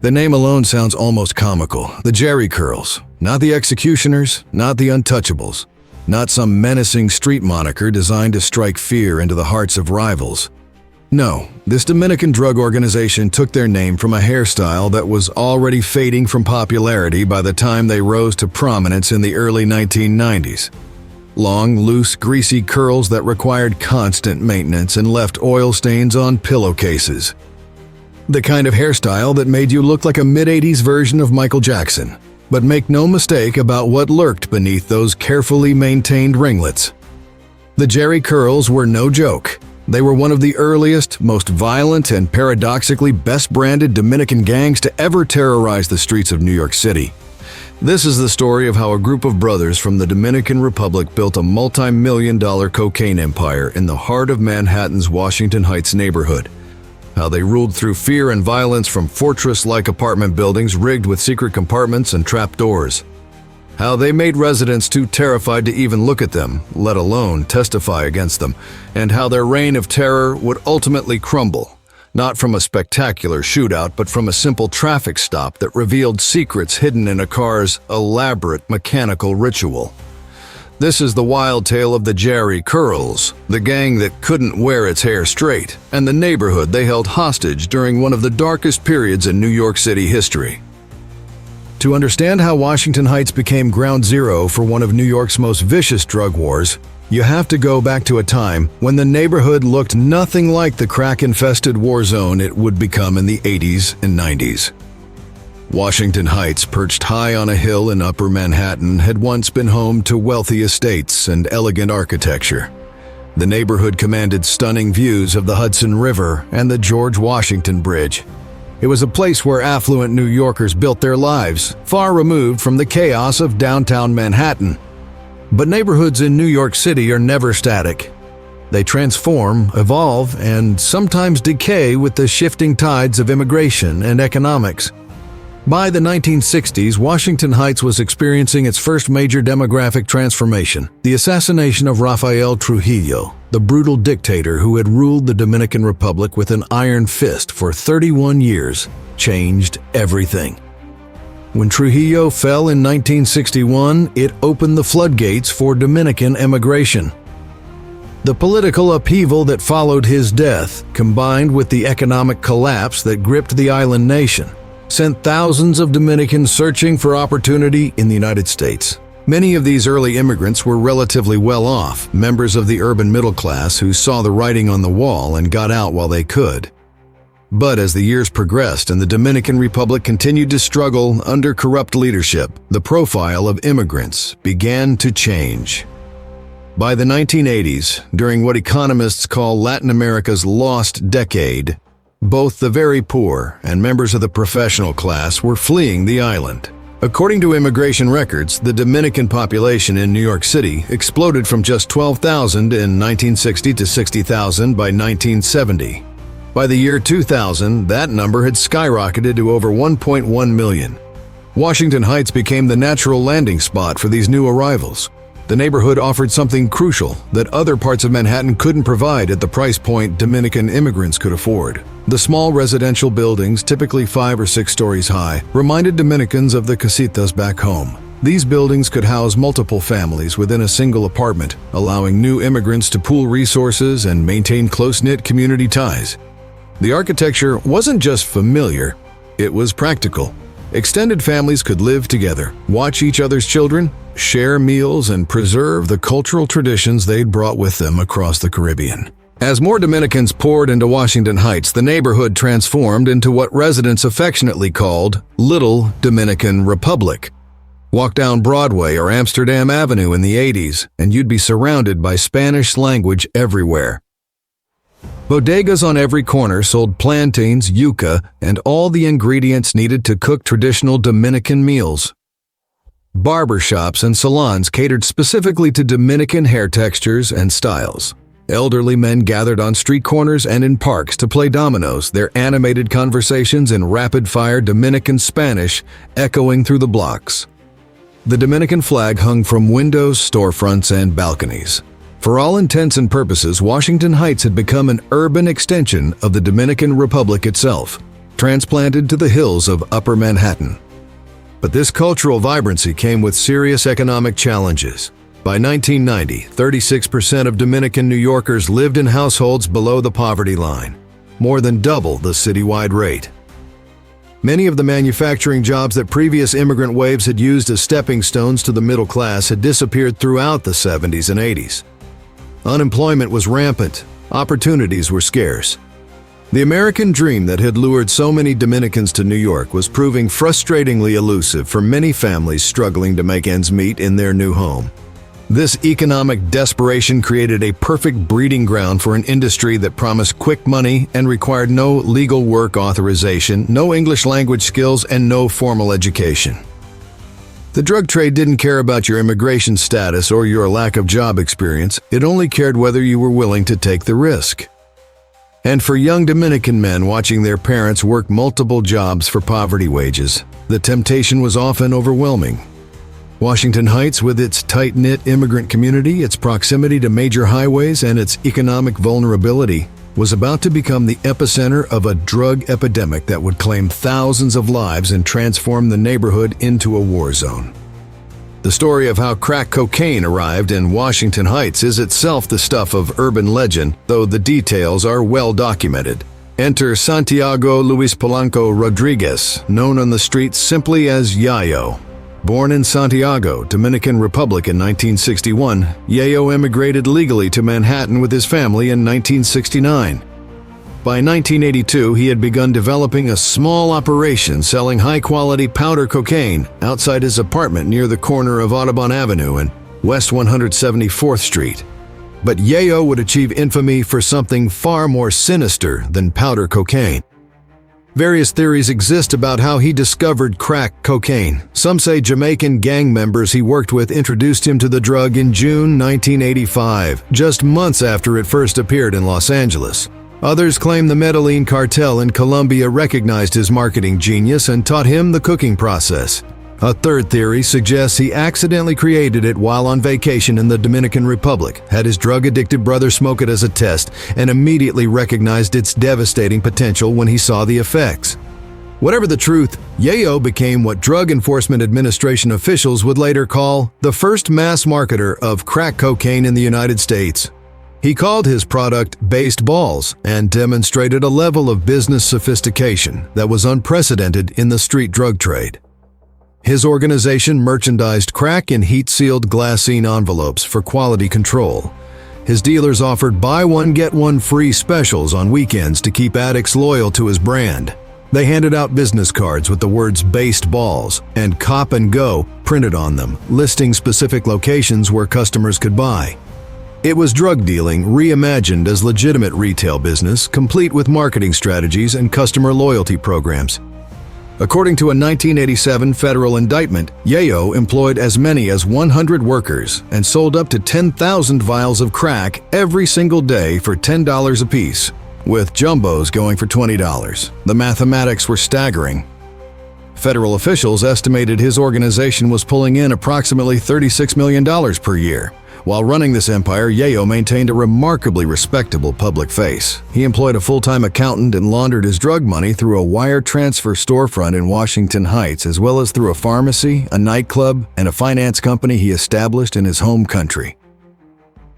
The name alone sounds almost comical. The Jheri Curls. Not the executioners, not the untouchables. Not some menacing street moniker designed to strike fear into the hearts of rivals. No, this Dominican drug organization took their name from a hairstyle that was already fading from popularity by the time they rose to prominence in the early 1990s. Long, loose, greasy curls that required constant maintenance and left oil stains on pillowcases. The kind of hairstyle that made you look like a mid-80s version of Michael Jackson. But make no mistake about what lurked beneath those carefully maintained ringlets. The Jheri Curls were no joke. They were one of the earliest, most violent, and paradoxically best-branded Dominican gangs to ever terrorize the streets of New York City. This is the story of how a group of brothers from the Dominican Republic built a multi-million-dollar cocaine empire in the heart of Manhattan's Washington Heights neighborhood. How they ruled through fear and violence from fortress-like apartment buildings rigged with secret compartments and trapdoors. How they made residents too terrified to even look at them, let alone testify against them, and how their reign of terror would ultimately crumble, not from a spectacular shootout, but from a simple traffic stop that revealed secrets hidden in a car's elaborate mechanical ritual. This is the wild tale of the Jheri Curls, the gang that couldn't wear its hair straight, and the neighborhood they held hostage during one of the darkest periods in New York City history. To understand how Washington Heights became ground zero for one of New York's most vicious drug wars, you have to go back to a time when the neighborhood looked nothing like the crack-infested war zone it would become in the 80s and 90s. Washington Heights, perched high on a hill in Upper Manhattan, had once been home to wealthy estates and elegant architecture. The neighborhood commanded stunning views of the Hudson River and the George Washington Bridge. It was a place where affluent New Yorkers built their lives, far removed from the chaos of downtown Manhattan. But neighborhoods in New York City are never static. They transform, evolve, and sometimes decay with the shifting tides of immigration and economics. By the 1960s, Washington Heights was experiencing its first major demographic transformation. The assassination of Rafael Trujillo, the brutal dictator who had ruled the Dominican Republic with an iron fist for 31 years, changed everything. When Trujillo fell in 1961, it opened the floodgates for Dominican emigration. The political upheaval that followed his death, combined with the economic collapse that gripped the island nation, sent thousands of Dominicans searching for opportunity in the United States. Many of these early immigrants were relatively well-off, members of the urban middle class who saw the writing on the wall and got out while they could. But as the years progressed and the Dominican Republic continued to struggle under corrupt leadership, the profile of immigrants began to change. By the 1980s, during what economists call Latin America's lost decade, both the very poor and members of the professional class were fleeing the island. According to immigration records, the Dominican population in New York City exploded from just 12,000 in 1960 to 60,000 by 1970. By the year 2000, that number had skyrocketed to over 1.1 million. Washington Heights became the natural landing spot for these new arrivals. The neighborhood offered something crucial that other parts of Manhattan couldn't provide at the price point Dominican immigrants could afford. The small residential buildings, typically 5 or 6 stories high, reminded Dominicans of the casitas back home. These buildings could house multiple families within a single apartment, allowing new immigrants to pool resources and maintain close-knit community ties. The architecture wasn't just familiar, it was practical. Extended families could live together, watch each other's children, share meals, and preserve the cultural traditions they'd brought with them across the Caribbean. As more Dominicans poured into Washington Heights, the neighborhood transformed into what residents affectionately called Little Dominican Republic. Walk down Broadway or Amsterdam Avenue in the 80s, and you'd be surrounded by Spanish language everywhere. Bodegas on every corner sold plantains, yuca, and all the ingredients needed to cook traditional Dominican meals. Barbershops and salons catered specifically to Dominican hair textures and styles. Elderly men gathered on street corners and in parks to play dominoes, their animated conversations in rapid-fire Dominican Spanish echoing through the blocks. The Dominican flag hung from windows, storefronts, and balconies. For all intents and purposes, Washington Heights had become an urban extension of the Dominican Republic itself. transplanted to the hills of Upper Manhattan. But this cultural vibrancy came with serious economic challenges. By 1990, 36% of Dominican New Yorkers lived in households below the poverty line, more than double the citywide rate. Many of the manufacturing jobs that previous immigrant waves had used as stepping stones to the middle class had disappeared throughout the 70s and 80s. Unemployment was rampant, opportunities were scarce. The American dream that had lured so many Dominicans to New York was proving frustratingly elusive for many families struggling to make ends meet in their new home. This economic desperation created a perfect breeding ground for an industry that promised quick money and required no legal work authorization, no English language skills, and no formal education. The drug trade didn't care about your immigration status or your lack of job experience. It only cared whether you were willing to take the risk. And for young Dominican men watching their parents work multiple jobs for poverty wages, the temptation was often overwhelming. Washington Heights, with its tight-knit immigrant community, its proximity to major highways, and its economic vulnerability, was about to become the epicenter of a drug epidemic that would claim thousands of lives and transform the neighborhood into a war zone. The story of how crack cocaine arrived in Washington Heights is itself the stuff of urban legend, though the details are well documented. Enter Santiago Luis Polanco Rodriguez, known on the streets simply as Yayo. Born in Santiago, Dominican Republic in 1961, Yayo immigrated legally to Manhattan with his family in 1969. By 1982, he had begun developing a small operation selling high-quality powder cocaine outside his apartment near the corner of Audubon Avenue and West 174th Street. But Yayo would achieve infamy for something far more sinister than powder cocaine. Various theories exist about how he discovered crack cocaine. Some say Jamaican gang members he worked with introduced him to the drug in June 1985, just months after it first appeared in Los Angeles. Others claim the Medellin cartel in Colombia recognized his marketing genius and taught him the cooking process. A third theory suggests he accidentally created it while on vacation in the Dominican Republic, had his drug-addicted brother smoke it as a test, and immediately recognized its devastating potential when he saw the effects. Whatever the truth, Yayo became what Drug Enforcement Administration officials would later call the first mass marketer of crack cocaine in the United States. He called his product based balls and demonstrated a level of business sophistication that was unprecedented in the street drug trade. His organization merchandised crack in heat-sealed glassine envelopes for quality control. His dealers offered buy one get one free specials on weekends to keep addicts loyal to his brand. They handed out business cards with the words based balls and Cop and Go printed on them, listing specific locations where customers could buy. It was drug dealing reimagined as legitimate retail business, complete with marketing strategies and customer loyalty programs. According to a 1987 federal indictment, Yayo employed as many as 100 workers and sold up to 10,000 vials of crack every single day for $10 apiece, with jumbos going for $20. The mathematics were staggering. Federal officials estimated his organization was pulling in approximately $36 million per year. While running this empire, Yayo maintained a remarkably respectable public face. He employed a full-time accountant and laundered his drug money through a wire transfer storefront in Washington Heights, as well as through a pharmacy, a nightclub, and a finance company he established in his home country.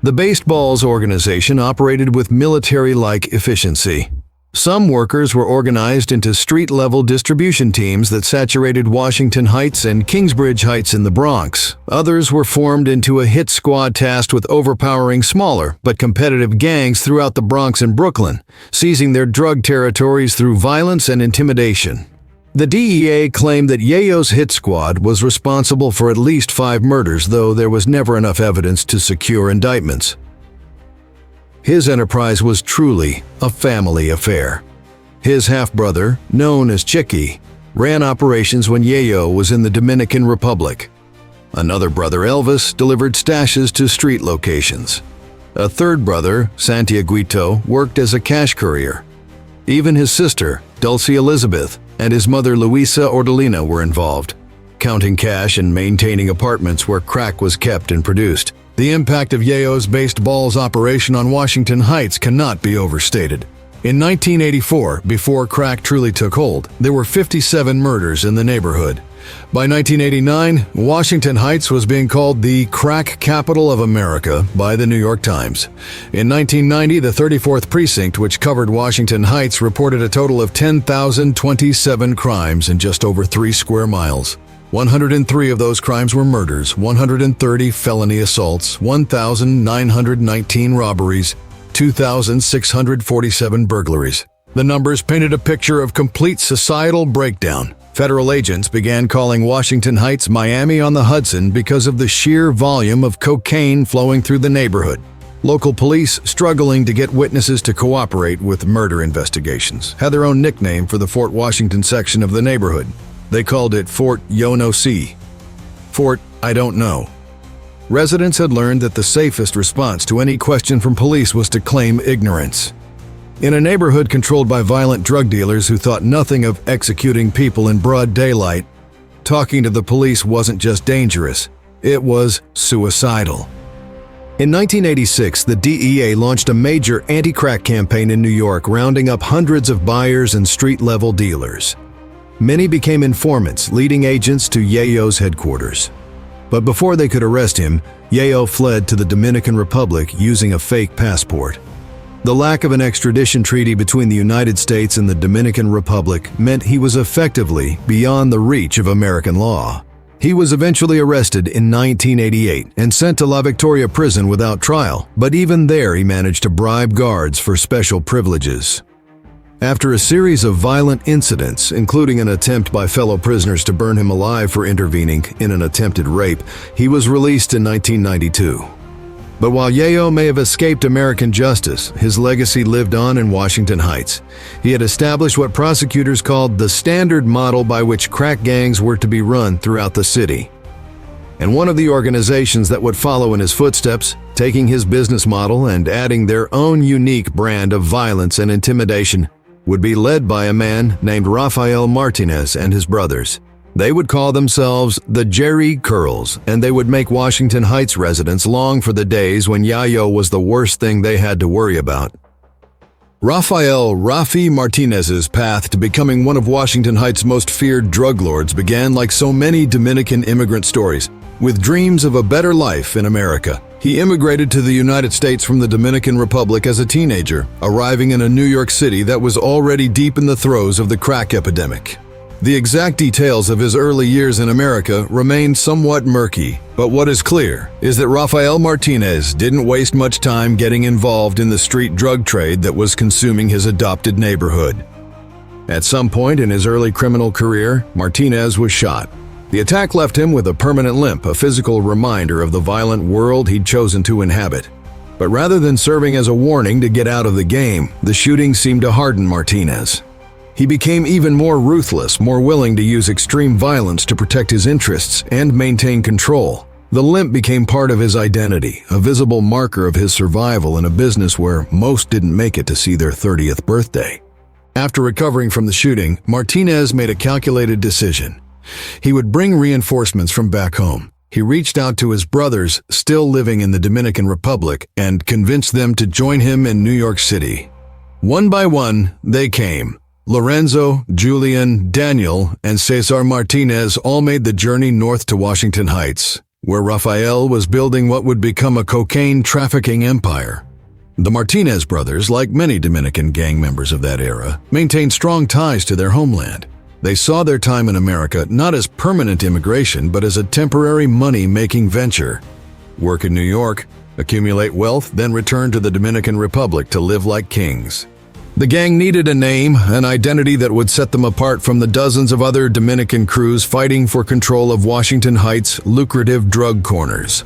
The Based Balls organization operated with military-like efficiency. Some workers were organized into street-level distribution teams that saturated Washington Heights and Kingsbridge Heights in the Bronx. Others were formed into a hit squad tasked with overpowering smaller but competitive gangs throughout the Bronx and Brooklyn, seizing their drug territories through violence and intimidation. The DEA claimed that Yayo's hit squad was responsible for at least 5 murders, though there was never enough evidence to secure indictments. His enterprise was truly a family affair. His half-brother, known as Chicky, ran operations when Yayo was in the Dominican Republic. Another brother, Elvis, delivered stashes to street locations. A third brother, Santiaguito, worked as a cash courier. Even his sister, Dulcie Elizabeth, and his mother, Luisa Ordolina, were involved, counting cash and maintaining apartments where crack was kept and produced. The impact of Yayo's Based Balls operation on Washington Heights cannot be overstated. In 1984, before crack truly took hold, there were 57 murders in the neighborhood. By 1989, Washington Heights was being called the crack capital of America by the New York Times. In 1990, the 34th Precinct, which covered Washington Heights, reported a total of 10,027 crimes in just over 3 square miles. 103 of those crimes were murders, 130 felony assaults, 1,919 robberies, 2,647 burglaries. The numbers painted a picture of complete societal breakdown. Federal agents began calling Washington Heights Miami on the Hudson because of the sheer volume of cocaine flowing through the neighborhood. Local police, struggling to get witnesses to cooperate with murder investigations, had their own nickname for the Fort Washington section of the neighborhood. They called it Fort Yo No See. Fort I Don't Know. Residents had learned that the safest response to any question from police was to claim ignorance. In a neighborhood controlled by violent drug dealers who thought nothing of executing people in broad daylight, talking to the police wasn't just dangerous, it was suicidal. In 1986, the DEA launched a major anti-crack campaign in New York, rounding up hundreds of buyers and street-level dealers. Many became informants, leading agents to Yayo's headquarters. But before they could arrest him, Yayo fled to the Dominican Republic using a fake passport. The lack of an extradition treaty between the United States and the Dominican Republic meant he was effectively beyond the reach of American law. He was eventually arrested in 1988 and sent to La Victoria prison without trial, but even there he managed to bribe guards for special privileges. After a series of violent incidents, including an attempt by fellow prisoners to burn him alive for intervening in an attempted rape, he was released in 1992. But while Yayo may have escaped American justice, his legacy lived on in Washington Heights. He had established what prosecutors called the standard model by which crack gangs were to be run throughout the city. And one of the organizations that would follow in his footsteps, taking his business model and adding their own unique brand of violence and intimidation, would be led by a man named Rafael Martinez and his brothers. They would call themselves the Jheri Curls, and they would make Washington Heights residents long for the days when Yayo was the worst thing they had to worry about. Rafi Martinez's path to becoming one of Washington Heights' most feared drug lords began like so many Dominican immigrant stories, with dreams of a better life in America. He immigrated to the United States from the Dominican Republic as a teenager, arriving in a New York City that was already deep in the throes of the crack epidemic. The exact details of his early years in America remain somewhat murky, but what is clear is that Rafael Martinez didn't waste much time getting involved in the street drug trade that was consuming his adopted neighborhood. At some point in his early criminal career, Martinez was shot. The attack left him with a permanent limp, a physical reminder of the violent world he'd chosen to inhabit. But rather than serving as a warning to get out of the game, the shooting seemed to harden Martinez. He became even more ruthless, more willing to use extreme violence to protect his interests and maintain control. The limp became part of his identity, a visible marker of his survival in a business where most didn't make it to see their 30th birthday. After recovering from the shooting, Martinez made a calculated decision. He would bring reinforcements from back home. He reached out to his brothers, still living in the Dominican Republic, and convinced them to join him in New York City. One by one, they came. Lorenzo, Julian, Daniel, and Cesar Martinez all made the journey north to Washington Heights, where Rafael was building what would become a cocaine trafficking empire. The Martinez brothers, like many Dominican gang members of that era, maintained strong ties to their homeland. They saw their time in America not as permanent immigration, but as a temporary money-making venture. Work in New York, accumulate wealth, then return to the Dominican Republic to live like kings. The gang needed a name, an identity that would set them apart from the dozens of other Dominican crews fighting for control of Washington Heights' lucrative drug corners.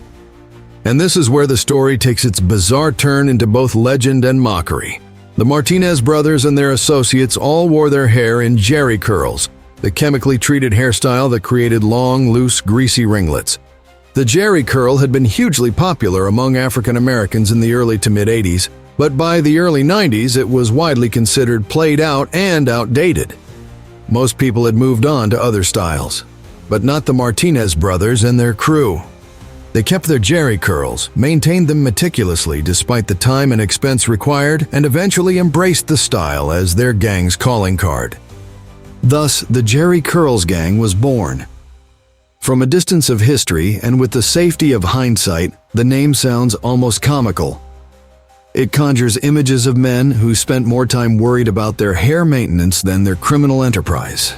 And this is where the story takes its bizarre turn into both legend and mockery. The Martinez brothers and their associates all wore their hair in Jheri Curls, the chemically treated hairstyle that created long, loose, greasy ringlets. The Jheri Curl had been hugely popular among African Americans in the early to mid-'80s, but by the early 90s it was widely considered played out and outdated. Most people had moved on to other styles, but not the Martinez brothers and their crew. They kept their Jheri curls, maintained them meticulously despite the time and expense required, and eventually embraced the style as their gang's calling card. Thus, the Jheri Curls gang was born. From a distance of history and with the safety of hindsight, the name sounds almost comical. It conjures images of men who spent more time worried about their hair maintenance than their criminal enterprise.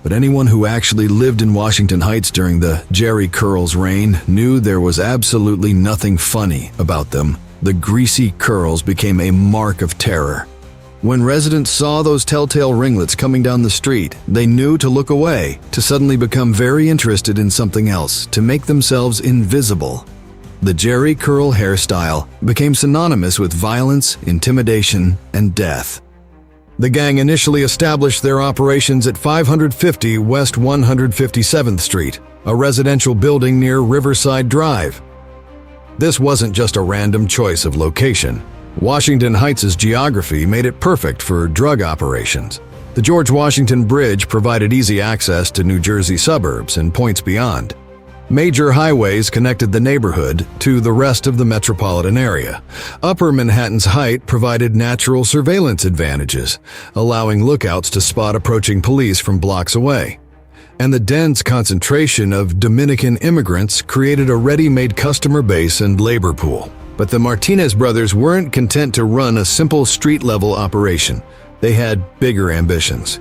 But anyone who actually lived in Washington Heights during the Jheri Curls reign knew there was absolutely nothing funny about them. The greasy curls became a mark of terror. When residents saw those telltale ringlets coming down the street, they knew to look away, to suddenly become very interested in something else, to make themselves invisible. The Jheri curl hairstyle became synonymous with violence, intimidation, and death. The gang initially established their operations at 550 West 157th Street, a residential building near Riverside Drive. This wasn't just a random choice of location. Washington Heights' geography made it perfect for drug operations. The George Washington Bridge provided easy access to New Jersey suburbs and points beyond. Major highways connected the neighborhood to the rest of the metropolitan area. Upper Manhattan's height provided natural surveillance advantages, allowing lookouts to spot approaching police from blocks away. And the dense concentration of Dominican immigrants created a ready-made customer base and labor pool. But the Martinez brothers weren't content to run a simple street-level operation. They had bigger ambitions.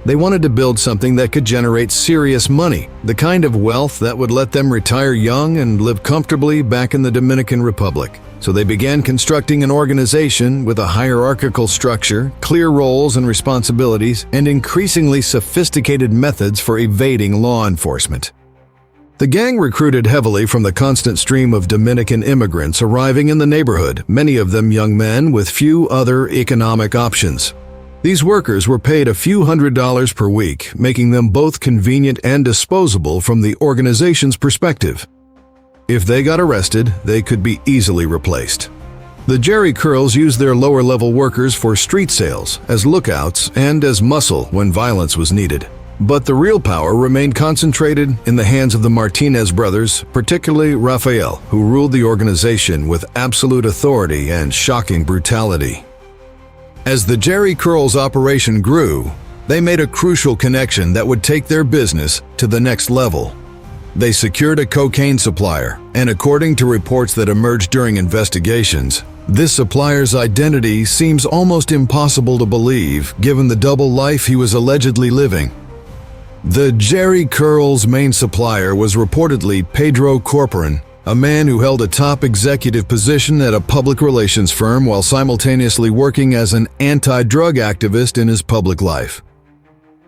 They wanted to build something that could generate serious money, the kind of wealth that would let them retire young and live comfortably back in the Dominican Republic. So they began constructing an organization with a hierarchical structure, clear roles and responsibilities, and increasingly sophisticated methods for evading law enforcement. The gang recruited heavily from the constant stream of Dominican immigrants arriving in the neighborhood, many of them young men with few other economic options. These workers were paid a few $100s per week, making them both convenient and disposable from the organization's perspective. If they got arrested, they could be easily replaced. The Jheri Curls used their lower-level workers for street sales, as lookouts, and as muscle when violence was needed. But the real power remained concentrated in the hands of the Martinez brothers, particularly Rafael, who ruled the organization with absolute authority and shocking brutality. As the Jheri Curls operation grew, they made a crucial connection that would take their business to the next level. They secured a cocaine supplier, and according to reports that emerged during investigations, this supplier's identity seems almost impossible to believe given the double life he was allegedly living. The Jheri Curls' main supplier was reportedly Pedro Corporan, a man who held a top executive position at a public relations firm while simultaneously working as an anti-drug activist in his public life.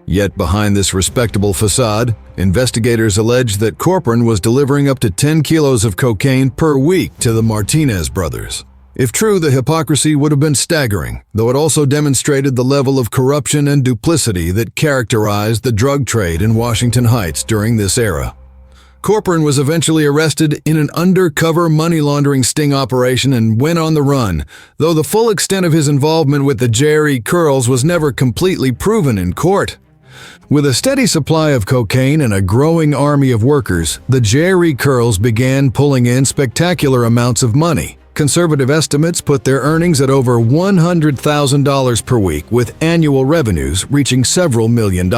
Yet behind this respectable facade, investigators allege that Corporan was delivering up to 10 kilos of cocaine per week to the Martinez brothers. If true, the hypocrisy would have been staggering, though it also demonstrated the level of corruption and duplicity that characterized the drug trade in Washington Heights during this era. Corporan was eventually arrested in an undercover money laundering sting operation and went on the run, though the full extent of his involvement with the Jheri Curls was never completely proven in court. With a steady supply of cocaine and a growing army of workers, the Jheri Curls began pulling in spectacular amounts of money. Conservative estimates put their earnings at over $100,000 per week, with annual revenues reaching several $1 million.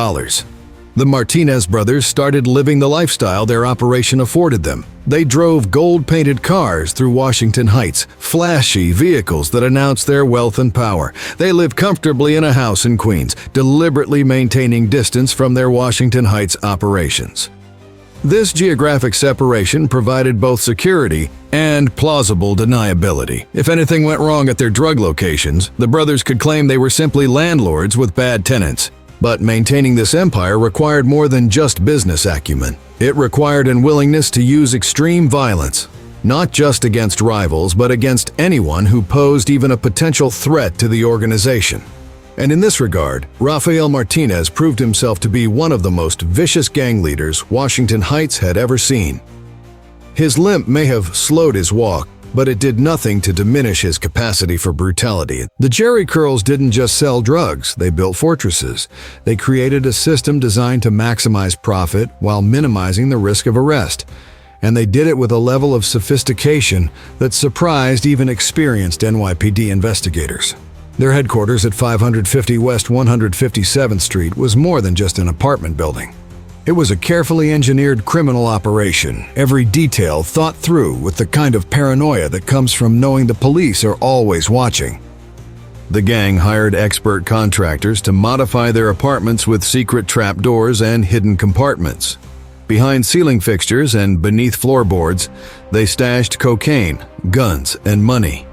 The Martinez brothers started living the lifestyle their operation afforded them. They drove gold-painted cars through Washington Heights, flashy vehicles that announced their wealth and power. They lived comfortably in a house in Queens, deliberately maintaining distance from their Washington Heights operations. This geographic separation provided both security and plausible deniability. If anything went wrong at their drug locations, the brothers could claim they were simply landlords with bad tenants. But maintaining this empire required more than just business acumen. It required a willingness to use extreme violence, not just against rivals, but against anyone who posed even a potential threat to the organization. And in this regard, Rafael Martinez proved himself to be one of the most vicious gang leaders Washington Heights had ever seen. His limp may have slowed his walk, but it did nothing to diminish his capacity for brutality. The Jheri Curls didn't just sell drugs, they built fortresses. They created a system designed to maximize profit while minimizing the risk of arrest. and they did it with a level of sophistication that surprised even experienced NYPD investigators. Their headquarters at 550 West 157th Street was more than just an apartment building. It was a carefully engineered criminal operation, every detail thought through with the kind of paranoia that comes from knowing the police are always watching. The gang hired expert contractors to modify their apartments with secret trapdoors and hidden compartments. Behind ceiling fixtures and beneath floorboards, they stashed cocaine, guns, and money.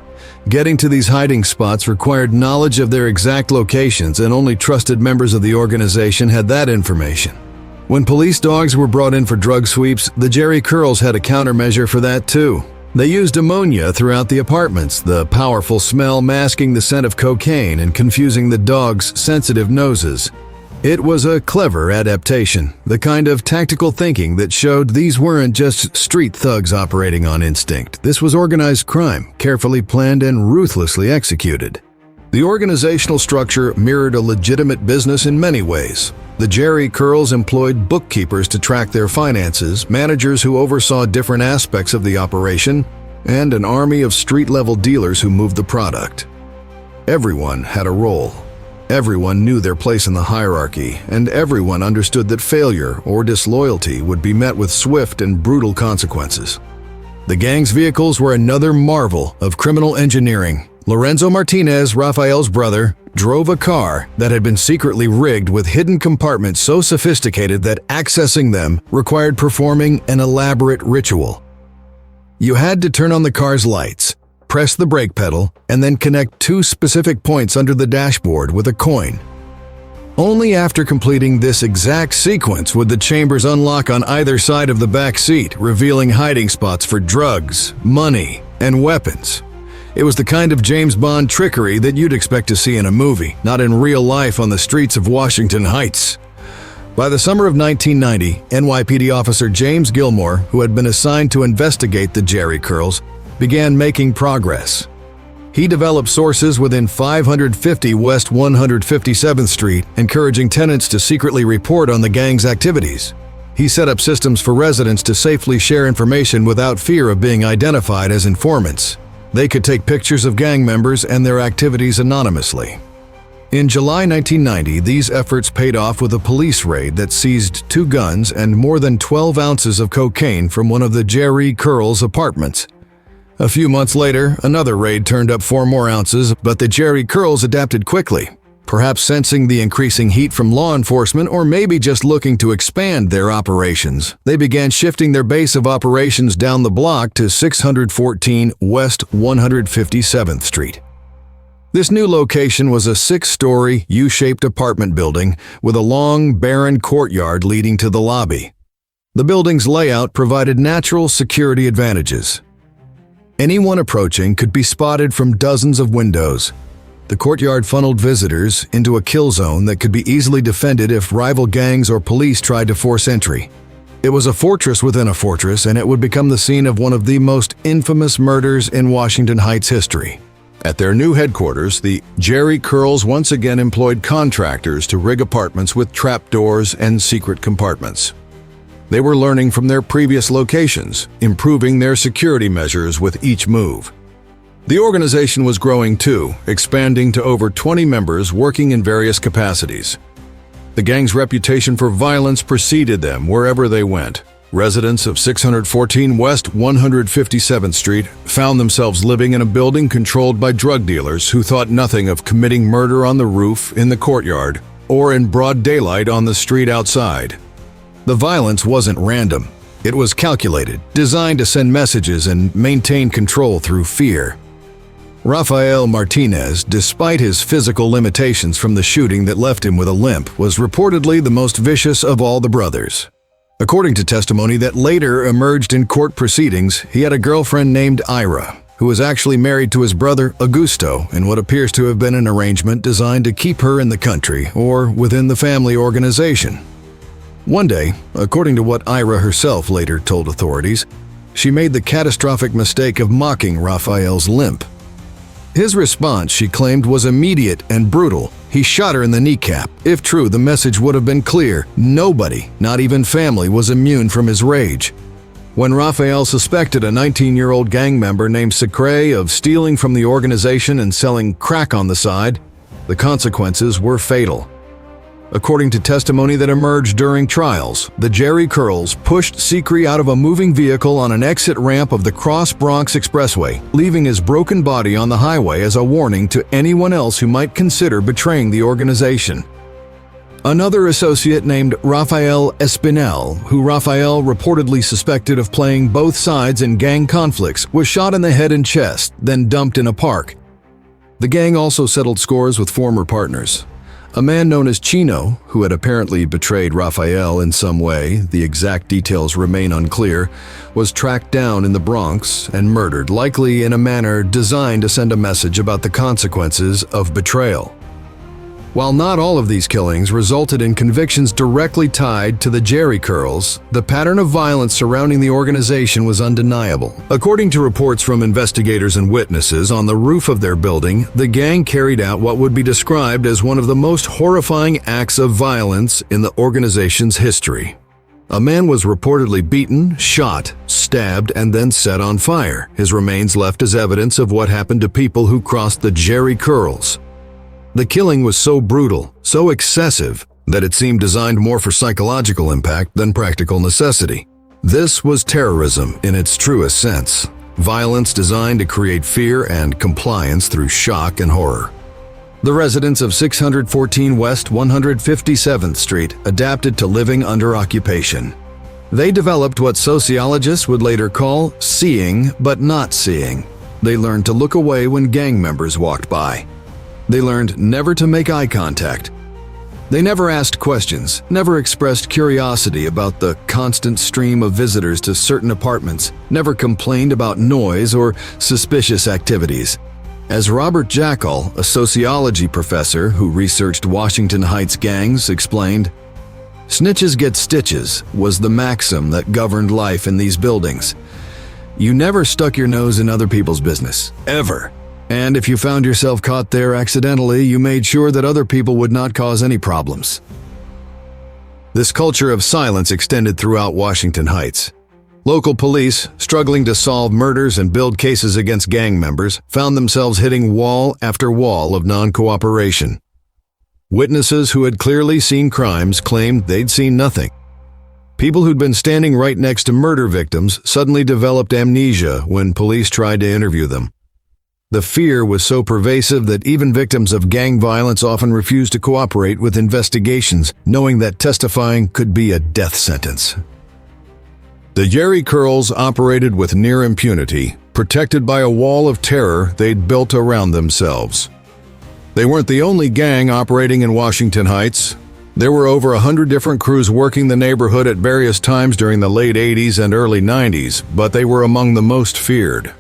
Getting to these hiding spots required knowledge of their exact locations, and only trusted members of the organization had that information. When police dogs were brought in for drug sweeps, the Jheri Curls had a countermeasure for that too. They used ammonia throughout the apartments, the powerful smell masking the scent of cocaine and confusing the dogs' sensitive noses. It was a clever adaptation, the kind of tactical thinking that showed these weren't just street thugs operating on instinct. This was organized crime, carefully planned and ruthlessly executed. The organizational structure mirrored a legitimate business in many ways. The Jheri Curls employed bookkeepers to track their finances, managers who oversaw different aspects of the operation, and an army of street-level dealers who moved the product. Everyone had a role. Everyone knew their place in the hierarchy, and everyone understood that failure or disloyalty would be met with swift and brutal consequences. The gang's vehicles were another marvel of criminal engineering. Lorenzo Martinez, Rafael's brother, drove a car that had been secretly rigged with hidden compartments so sophisticated that accessing them required performing an elaborate ritual. You had to turn on the car's lights, press the brake pedal, and then connect two specific points under the dashboard with a coin. Only after completing this exact sequence would the chambers unlock on either side of the back seat, revealing hiding spots for drugs, money, and weapons. It was the kind of James Bond trickery that you'd expect to see in a movie, not in real life on the streets of Washington Heights. By the summer of 1990, NYPD officer James Gilmore, who had been assigned to investigate the Jheri Curls, began making progress. He developed sources within 550 West 157th Street, encouraging tenants to secretly report on the gang's activities. He set up systems for residents to safely share information without fear of being identified as informants. They could take pictures of gang members and their activities anonymously. In July 1990, these efforts paid off with a police raid that seized 2 guns and more than 12 ounces of cocaine from one of the Jheri Curls' apartments. A few months later, another raid turned up 4 more ounces, but the Jheri Curls adapted quickly, perhaps sensing the increasing heat from law enforcement or maybe just looking to expand their operations. They began shifting their base of operations down the block to 614 West 157th Street. This new location was a 6-story, U-shaped apartment building with a long, barren courtyard leading to the lobby. The building's layout provided natural security advantages. Anyone approaching could be spotted from dozens of windows. The courtyard funneled visitors into a kill zone that could be easily defended if rival gangs or police tried to force entry. It was a fortress within a fortress, and it would become the scene of one of the most infamous murders in Washington Heights history. At their new headquarters, the Jheri Curls once again employed contractors to rig apartments with trapdoors and secret compartments. They were learning from their previous locations, improving their security measures with each move. The organization was growing too, expanding to over 20 members working in various capacities. The gang's reputation for violence preceded them wherever they went. Residents of 614 West 157th Street found themselves living in a building controlled by drug dealers who thought nothing of committing murder on the roof, in the courtyard, or in broad daylight on the street outside. The violence wasn't random. It was calculated, designed to send messages and maintain control through fear. Rafael Martinez, despite his physical limitations from the shooting that left him with a limp, was reportedly the most vicious of all the brothers. According to testimony that later emerged in court proceedings, he had a girlfriend named Ira, who was actually married to his brother Augusto in what appears to have been an arrangement designed to keep her in the country or within the family organization. One day, according to what Ira herself later told authorities, she made the catastrophic mistake of mocking Rafael's limp. His response, she claimed, was immediate and brutal. He shot her in the kneecap. If true, the message would have been clear. Nobody, not even family, was immune from his rage. When Rafael suspected a 19-year-old gang member named Sucre of stealing from the organization and selling crack on the side, the consequences were fatal. According to testimony that emerged during trials, the Jheri Curls pushed Sucre out of a moving vehicle on an exit ramp of the Cross Bronx Expressway, leaving his broken body on the highway as a warning to anyone else who might consider betraying the organization. Another associate named Rafael Espinel, who Rafael reportedly suspected of playing both sides in gang conflicts, was shot in the head and chest, then dumped in a park. The gang also settled scores with former partners. A man known as Chino, who had apparently betrayed Rafael in some way, the exact details remain unclear, was tracked down in the Bronx and murdered, likely in a manner designed to send a message about the consequences of betrayal. While not all of these killings resulted in convictions directly tied to the Jheri Curls, the pattern of violence surrounding the organization was undeniable. According to reports from investigators and witnesses, on the roof of their building, the gang carried out what would be described as one of the most horrifying acts of violence in the organization's history. A man was reportedly beaten, shot, stabbed, and then set on fire, his remains left as evidence of what happened to people who crossed the Jheri Curls. The killing was so brutal, so excessive, that it seemed designed more for psychological impact than practical necessity. This was terrorism in its truest sense, violence designed to create fear and compliance through shock and horror. The residents of 614 West 157th Street adapted to living under occupation. They developed what sociologists would later call seeing but not seeing. They learned to look away when gang members walked by. They learned never to make eye contact. They never asked questions, never expressed curiosity about the constant stream of visitors to certain apartments, never complained about noise or suspicious activities. As Robert Jackal, a sociology professor who researched Washington Heights gangs, explained, "Snitches get stitches" was the maxim that governed life in these buildings. You never stuck your nose in other people's business, ever. And if you found yourself caught there accidentally, you made sure that other people would not cause any problems. This culture of silence extended throughout Washington Heights. Local police, struggling to solve murders and build cases against gang members, found themselves hitting wall after wall of non-cooperation. Witnesses who had clearly seen crimes claimed they'd seen nothing. People who'd been standing right next to murder victims suddenly developed amnesia when police tried to interview them. The fear was so pervasive that even victims of gang violence often refused to cooperate with investigations, knowing that testifying could be a death sentence. The Jheri Curls operated with near impunity, protected by a wall of terror they'd built around themselves. They weren't the only gang operating in Washington Heights. There were over 100 different crews working the neighborhood at various times during the late 80s and early 90s, but they were among the most feared.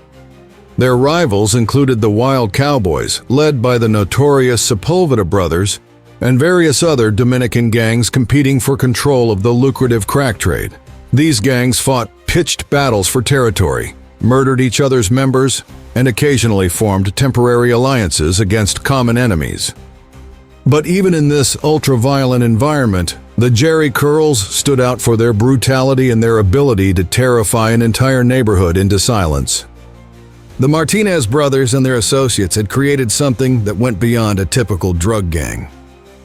Their rivals included the Wild Cowboys, led by the notorious Sepulveda brothers, and various other Dominican gangs competing for control of the lucrative crack trade. These gangs fought pitched battles for territory, murdered each other's members, and occasionally formed temporary alliances against common enemies. But even in this ultra-violent environment, the Jheri Curls stood out for their brutality and their ability to terrify an entire neighborhood into silence. The Martinez brothers and their associates had created something that went beyond a typical drug gang.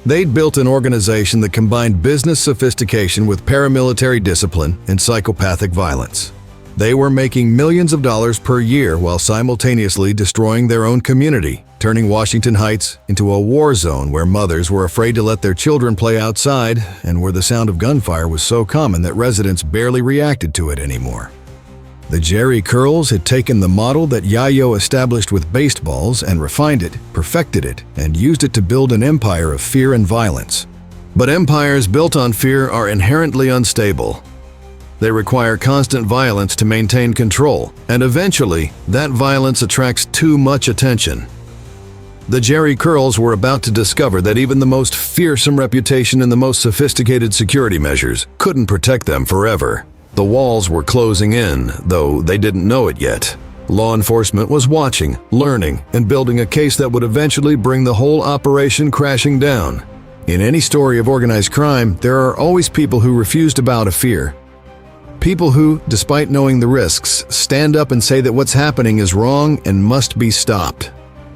They'd built an organization that combined business sophistication with paramilitary discipline and psychopathic violence. They were making millions of dollars per year while simultaneously destroying their own community, turning Washington Heights into a war zone where mothers were afraid to let their children play outside and where the sound of gunfire was so common that residents barely reacted to it anymore. The Jheri Curls had taken the model that Yayo established with baseballs and refined it, perfected it, and used it to build an empire of fear and violence. But empires built on fear are inherently unstable. They require constant violence to maintain control, and eventually, that violence attracts too much attention. The Jheri Curls were about to discover that even the most fearsome reputation and the most sophisticated security measures couldn't protect them forever. The walls were closing in, though they didn't know it yet. Law enforcement was watching, learning, and building a case that would eventually bring the whole operation crashing down. In any story of organized crime, there are always people who refuse to bow to fear. People who, despite knowing the risks, stand up and say that what's happening is wrong and must be stopped.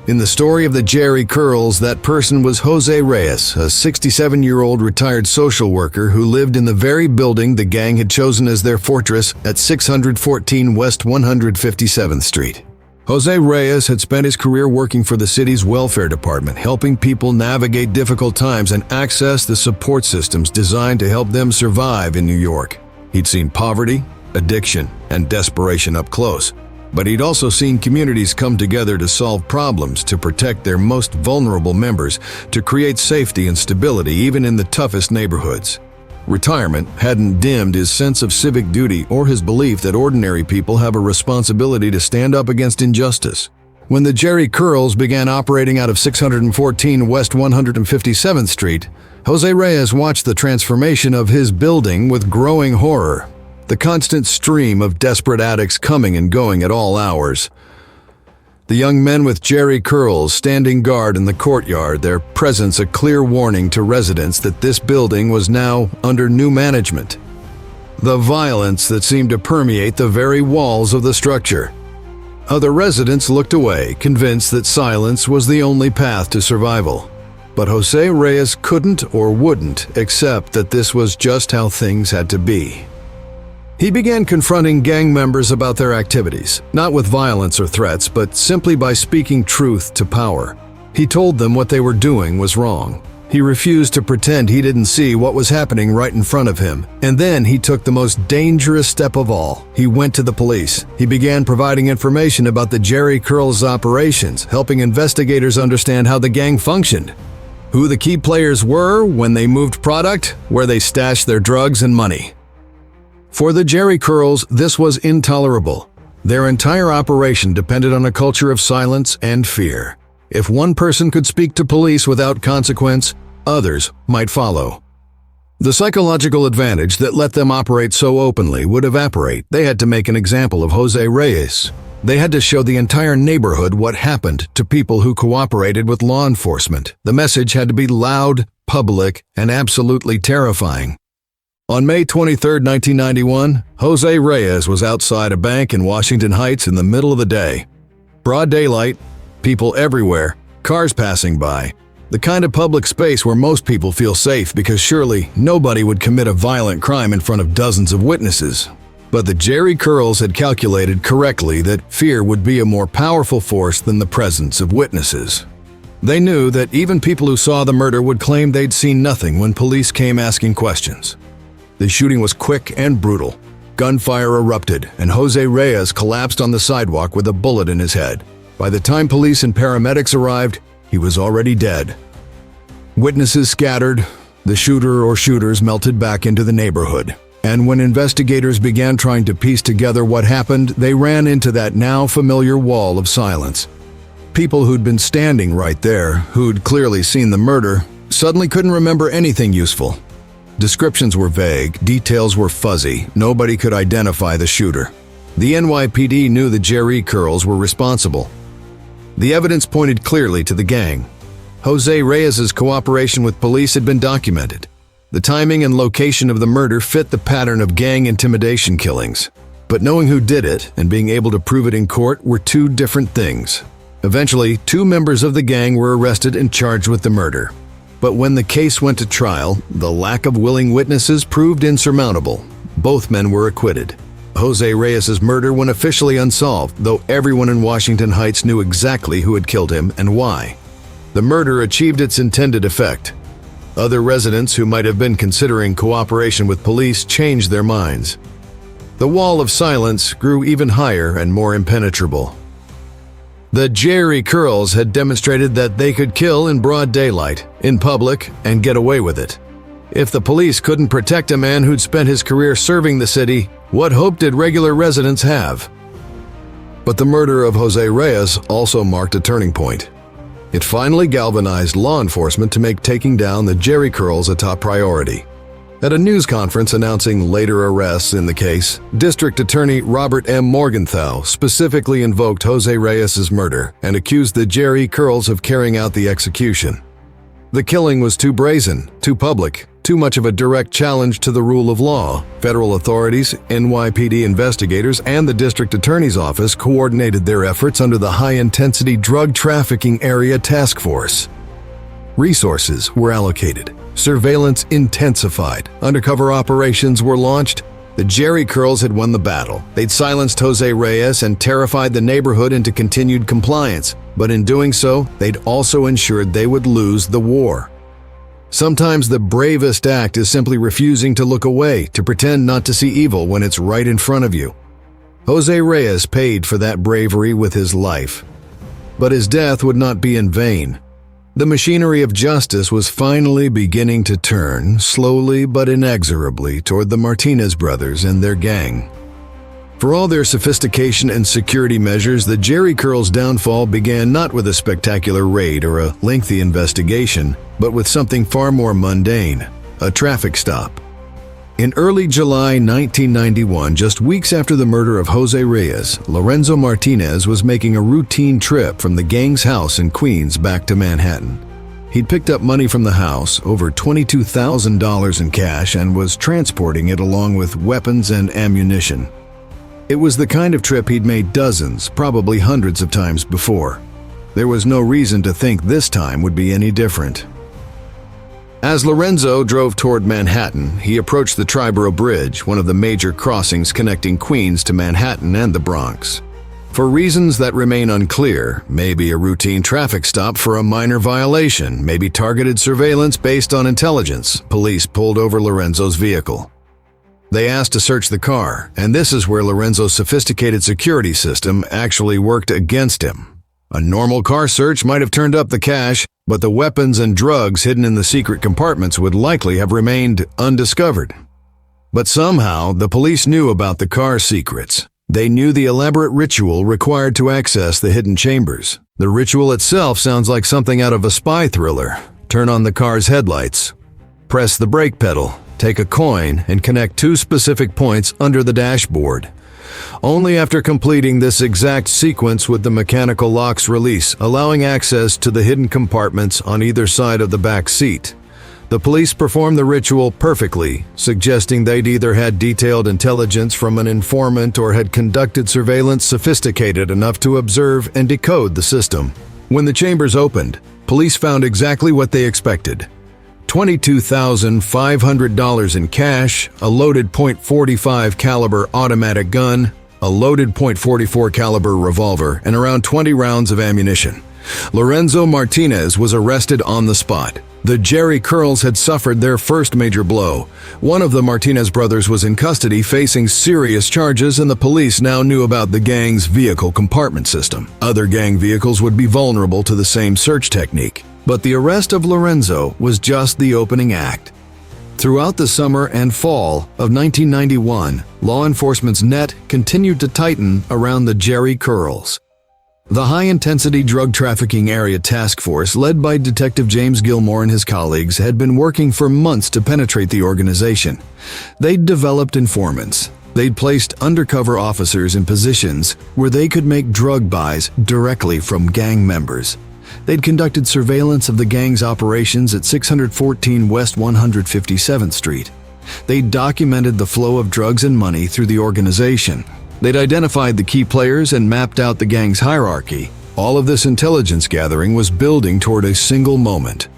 In the story of the Jheri Curls, that person was Jose Reyes, a 67-year-old retired social worker who lived in the very building the gang had chosen as their fortress at 614 West 157th Street. Jose Reyes had spent his career working for the city's welfare department, helping people navigate difficult times and access the support systems designed to help them survive in New York. He'd seen poverty, addiction, and desperation up close. But he'd also seen communities come together to solve problems, to protect their most vulnerable members, to create safety and stability even in the toughest neighborhoods. Retirement hadn't dimmed his sense of civic duty or his belief that ordinary people have a responsibility to stand up against injustice. When the Jheri Curls began operating out of 614 West 157th Street, Jose Reyes watched the transformation of his building with growing horror. The constant stream of desperate addicts coming and going at all hours. The young men with Jheri Curls standing guard in the courtyard, their presence a clear warning to residents that this building was now under new management. The violence that seemed to permeate the very walls of the structure. Other residents looked away, convinced that silence was the only path to survival. But Jose Reyes couldn't or wouldn't accept that this was just how things had to be. He began confronting gang members about their activities, not with violence or threats, but simply by speaking truth to power. He told them what they were doing was wrong. He refused to pretend he didn't see what was happening right in front of him. And then he took the most dangerous step of all. He went to the police. He began providing information about the Jheri Curls operations, helping investigators understand how the gang functioned, who the key players were when they moved product, where they stashed their drugs and money. For the Jheri Curls, this was intolerable. Their entire operation depended on a culture of silence and fear. If one person could speak to police without consequence, others might follow. The psychological advantage that let them operate so openly would evaporate. They had to make an example of Jose Reyes. They had to show the entire neighborhood what happened to people who cooperated with law enforcement. The message had to be loud, public, and absolutely terrifying. On May 23, 1991, Jose Reyes was outside a bank in Washington Heights in the middle of the day. Broad daylight, people everywhere, cars passing by. The kind of public space where most people feel safe because surely nobody would commit a violent crime in front of dozens of witnesses. But the Jheri Curls had calculated correctly that fear would be a more powerful force than the presence of witnesses. They knew that even people who saw the murder would claim they'd seen nothing when police came asking questions. The shooting was quick and brutal. Gunfire erupted, and Jose Reyes collapsed on the sidewalk with a bullet in his head. By the time police and paramedics arrived, he was already dead. Witnesses scattered, the shooter or shooters melted back into the neighborhood. And when investigators began trying to piece together what happened, they ran into that now familiar wall of silence. People who'd been standing right there, who'd clearly seen the murder, suddenly couldn't remember anything useful. Descriptions were vague, details were fuzzy, nobody could identify the shooter. The NYPD knew the Jheri Curls were responsible. The evidence pointed clearly to the gang. Jose Reyes' cooperation with police had been documented. The timing and location of the murder fit the pattern of gang intimidation killings. But knowing who did it and being able to prove it in court were two different things. Eventually, 2 members of the gang were arrested and charged with the murder. But when the case went to trial, the lack of willing witnesses proved insurmountable. Both men were acquitted. Jose Reyes' murder went officially unsolved, though everyone in Washington Heights knew exactly who had killed him and why. The murder achieved its intended effect. Other residents who might have been considering cooperation with police changed their minds. The wall of silence grew even higher and more impenetrable. The Jheri Curls had demonstrated that they could kill in broad daylight, in public, and get away with it. If the police couldn't protect a man who'd spent his career serving the city, what hope did regular residents have? But the murder of Jose Reyes also marked a turning point. It finally galvanized law enforcement to make taking down the Jheri Curls a top priority. At a news conference announcing later arrests in the case, District Attorney Robert M. Morgenthau specifically invoked Jose Reyes' murder and accused the Jheri Curls of carrying out the execution. The killing was too brazen, too public, Too much of a direct challenge to the rule of law. Federal authorities, NYPD investigators, and the district attorney's office coordinated their efforts under the High-Intensity Drug Trafficking Area Task Force. Resources were allocated. Surveillance intensified. Undercover operations were launched. The Jheri Curls had won the battle. They'd silenced Jose Reyes and terrified the neighborhood into continued compliance. But in doing so, they'd also ensured they would lose the war. Sometimes the bravest act is simply refusing to look away, to pretend not to see evil when it's right in front of you. Jose Reyes paid for that bravery with his life. But his death would not be in vain. The machinery of justice was finally beginning to turn, slowly but inexorably, toward the Martinez brothers and their gang. For all their sophistication and security measures, the Jheri Curls' downfall began not with a spectacular raid or a lengthy investigation, but with something far more mundane, a traffic stop. In early July 1991, just weeks after the murder of Jose Reyes, Lorenzo Martinez was making a routine trip from the gang's house in Queens back to Manhattan. He'd picked up money from the house, over $22,000 in cash, and was transporting it along with weapons and ammunition. It was the kind of trip he'd made dozens, probably hundreds of times before. There was no reason to think this time would be any different. As Lorenzo drove toward Manhattan, he approached the Triborough Bridge, one of the major crossings connecting Queens to Manhattan and the Bronx. For reasons that remain unclear, maybe a routine traffic stop for a minor violation, maybe targeted surveillance based on intelligence, police pulled over Lorenzo's vehicle. They asked to search the car, and this is where Lorenzo's sophisticated security system actually worked against him. A normal car search might have turned up the cash, but the weapons and drugs hidden in the secret compartments would likely have remained undiscovered. But somehow, the police knew about the car's secrets. They knew the elaborate ritual required to access the hidden chambers. The ritual itself sounds like something out of a spy thriller. Turn on the car's headlights. Press the brake pedal. Take a coin and connect two specific points under the dashboard. Only after completing this exact sequence would the mechanical locks release, allowing access to the hidden compartments on either side of the back seat. The police performed the ritual perfectly, suggesting they'd either had detailed intelligence from an informant or had conducted surveillance sophisticated enough to observe and decode the system. When the chambers opened, police found exactly what they expected. $22,500 in cash, a loaded .45 caliber automatic gun, a loaded .44 caliber revolver, and around 20 rounds of ammunition. Lorenzo Martinez was arrested on the spot. The Jheri Curls had suffered their first major blow. One of the Martinez brothers was in custody facing serious charges, and the police now knew about the gang's vehicle compartment system. Other gang vehicles would be vulnerable to the same search technique. But the arrest of Lorenzo was just the opening act. Throughout the summer and fall of 1991, law enforcement's net continued to tighten around the Jheri Curls. The High-Intensity Drug Trafficking Area Task Force, led by Detective James Gilmore and his colleagues, had been working for months to penetrate the organization. They'd developed informants. They'd placed undercover officers in positions where they could make drug buys directly from gang members. They'd conducted surveillance of the gang's operations at 614 West 157th Street. They'd documented the flow of drugs and money through the organization. They'd identified the key players and mapped out the gang's hierarchy. All of this intelligence gathering was building toward a single moment,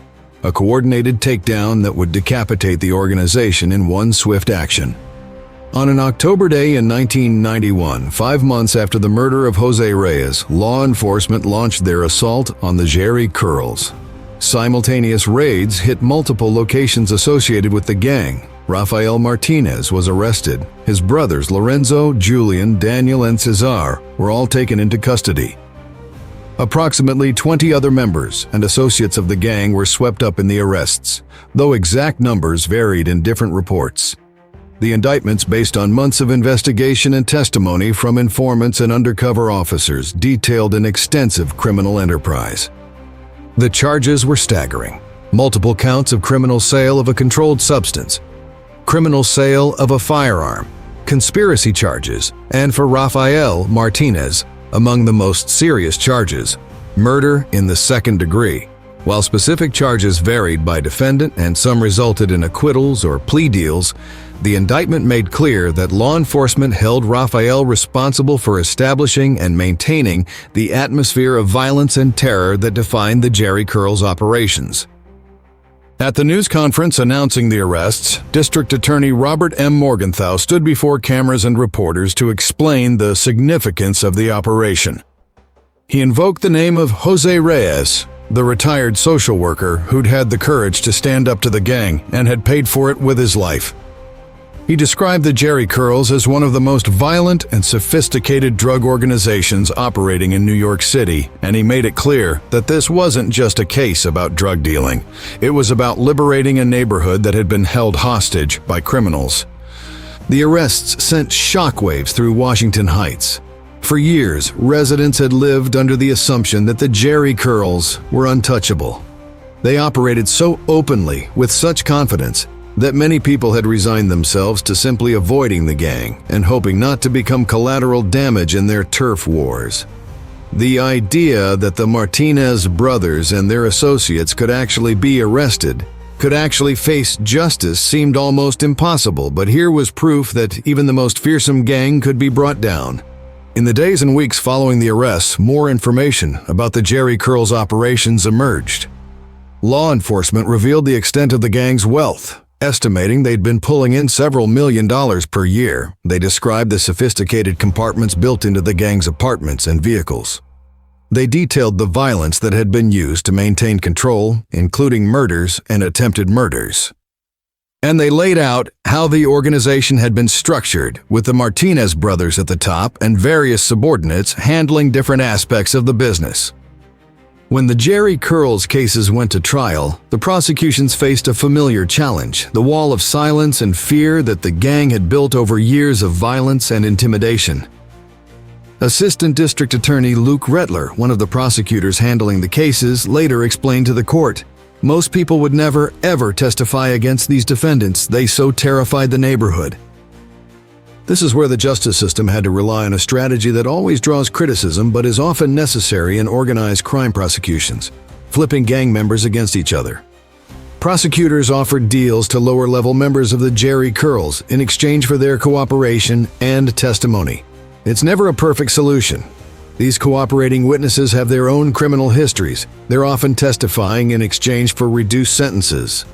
a coordinated takedown that would decapitate the organization in one swift action. On an October day in 1991, 5 months after the murder of Jose Reyes, law enforcement launched their assault on the Jheri Curls. Simultaneous raids hit multiple locations associated with the gang. Rafael Martinez was arrested. His brothers Lorenzo, Julian, Daniel, and Cesar were all taken into custody. Approximately 20 other members and associates of the gang were swept up in the arrests, though exact numbers varied in different reports. The indictments, based on months of investigation and testimony from informants and undercover officers, detailed an extensive criminal enterprise. The charges were staggering. Multiple counts of criminal sale of a controlled substance, criminal sale of a firearm, conspiracy charges, and for Rafael Martinez, among the most serious charges, murder in the second degree. While specific charges varied by defendant and some resulted in acquittals or plea deals, the indictment made clear that law enforcement held Rafael responsible for establishing and maintaining the atmosphere of violence and terror that defined the Jheri Curls operations. At the news conference announcing the arrests, District Attorney Robert M. Morgenthau stood before cameras and reporters to explain the significance of the operation. He invoked the name of Jose Reyes, the retired social worker who'd had the courage to stand up to the gang and had paid for it with his life. He described the Jheri Curls as one of the most violent and sophisticated drug organizations operating in New York City, and he made it clear that this wasn't just a case about drug dealing. It was about liberating a neighborhood that had been held hostage by criminals. The arrests sent shockwaves through Washington Heights. For years, residents had lived under the assumption that the Jheri Curls were untouchable. They operated so openly, with such confidence, that many people had resigned themselves to simply avoiding the gang and hoping not to become collateral damage in their turf wars. The idea that the Martinez brothers and their associates could actually be arrested, could actually face justice, seemed almost impossible, but here was proof that even the most fearsome gang could be brought down. In the days and weeks following the arrests, more information about the Jheri Curls operations emerged. Law enforcement revealed the extent of the gang's wealth, estimating they'd been pulling in several $1 million per year. They described the sophisticated compartments built into the gang's apartments and vehicles. They detailed the violence that had been used to maintain control, including murders and attempted murders. And they laid out how the organization had been structured, with the Martinez brothers at the top and various subordinates handling different aspects of the business. When the Jheri Curls cases went to trial, the prosecutions faced a familiar challenge: the wall of silence and fear that the gang had built over years of violence and intimidation. Assistant District Attorney Luke Rettler, one of the prosecutors handling the cases, later explained to the court, "Most people would never, ever testify against these defendants. They so terrified the neighborhood." This is where the justice system had to rely on a strategy that always draws criticism but is often necessary in organized crime prosecutions: flipping gang members against each other. Prosecutors offered deals to lower-level members of the Jheri Curls in exchange for their cooperation and testimony. It's never a perfect solution. These cooperating witnesses have their own criminal histories. They're often testifying in exchange for reduced sentences.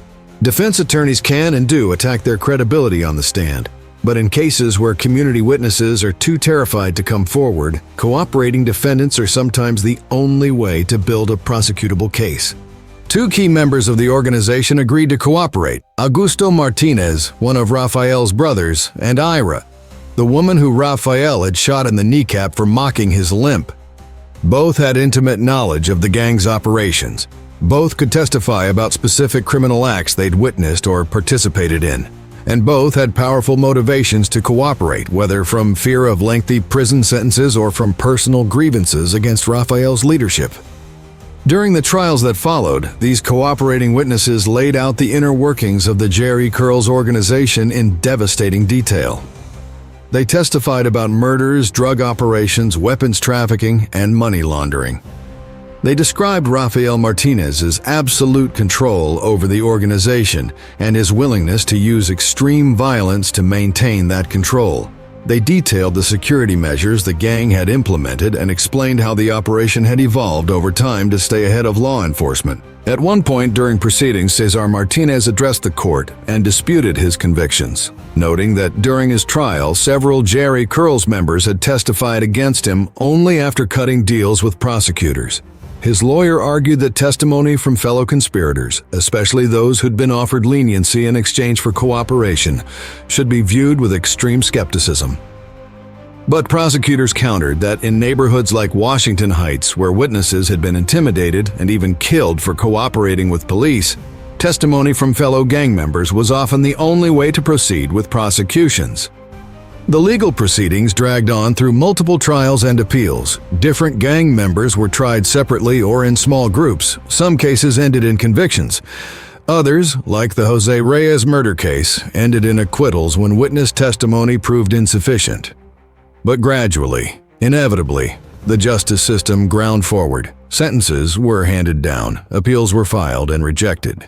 Defense attorneys can and do attack their credibility on the stand. But in cases where community witnesses are too terrified to come forward, cooperating defendants are sometimes the only way to build a prosecutable case. Two key members of the organization agreed to cooperate: Augusto Martinez, one of Rafael's brothers, and Ira, the woman who Rafael had shot in the kneecap for mocking his limp. Both had intimate knowledge of the gang's operations. Both could testify about specific criminal acts they'd witnessed or participated in. And both had powerful motivations to cooperate, whether from fear of lengthy prison sentences or from personal grievances against Rafael's leadership. During the trials that followed, these cooperating witnesses laid out the inner workings of the Jheri Curls organization in devastating detail. They testified about murders, drug operations, weapons trafficking, and money laundering. They described Rafael Martinez's absolute control over the organization and his willingness to use extreme violence to maintain that control. They detailed the security measures the gang had implemented and explained how the operation had evolved over time to stay ahead of law enforcement. At one point during proceedings, Cesar Martinez addressed the court and disputed his convictions, noting that during his trial, several Jheri Curls members had testified against him only after cutting deals with prosecutors. His lawyer argued that testimony from fellow conspirators, especially those who'd been offered leniency in exchange for cooperation, should be viewed with extreme skepticism. But prosecutors countered that in neighborhoods like Washington Heights, where witnesses had been intimidated and even killed for cooperating with police, testimony from fellow gang members was often the only way to proceed with prosecutions. The legal proceedings dragged on through multiple trials and appeals. Different gang members were tried separately or in small groups. Some cases ended in convictions. Others, like the Jose Reyes murder case, ended in acquittals when witness testimony proved insufficient. But gradually, inevitably, The justice system ground forward. Sentences were handed down, appeals were filed and rejected.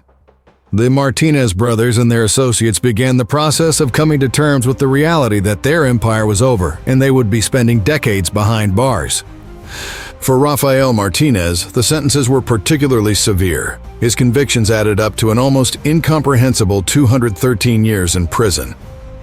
The Martinez brothers and their associates began the process of coming to terms with the reality that their empire was over and they would be spending decades behind bars. For Rafael Martinez, the sentences were particularly severe. His convictions added up to an almost incomprehensible 213 years in prison.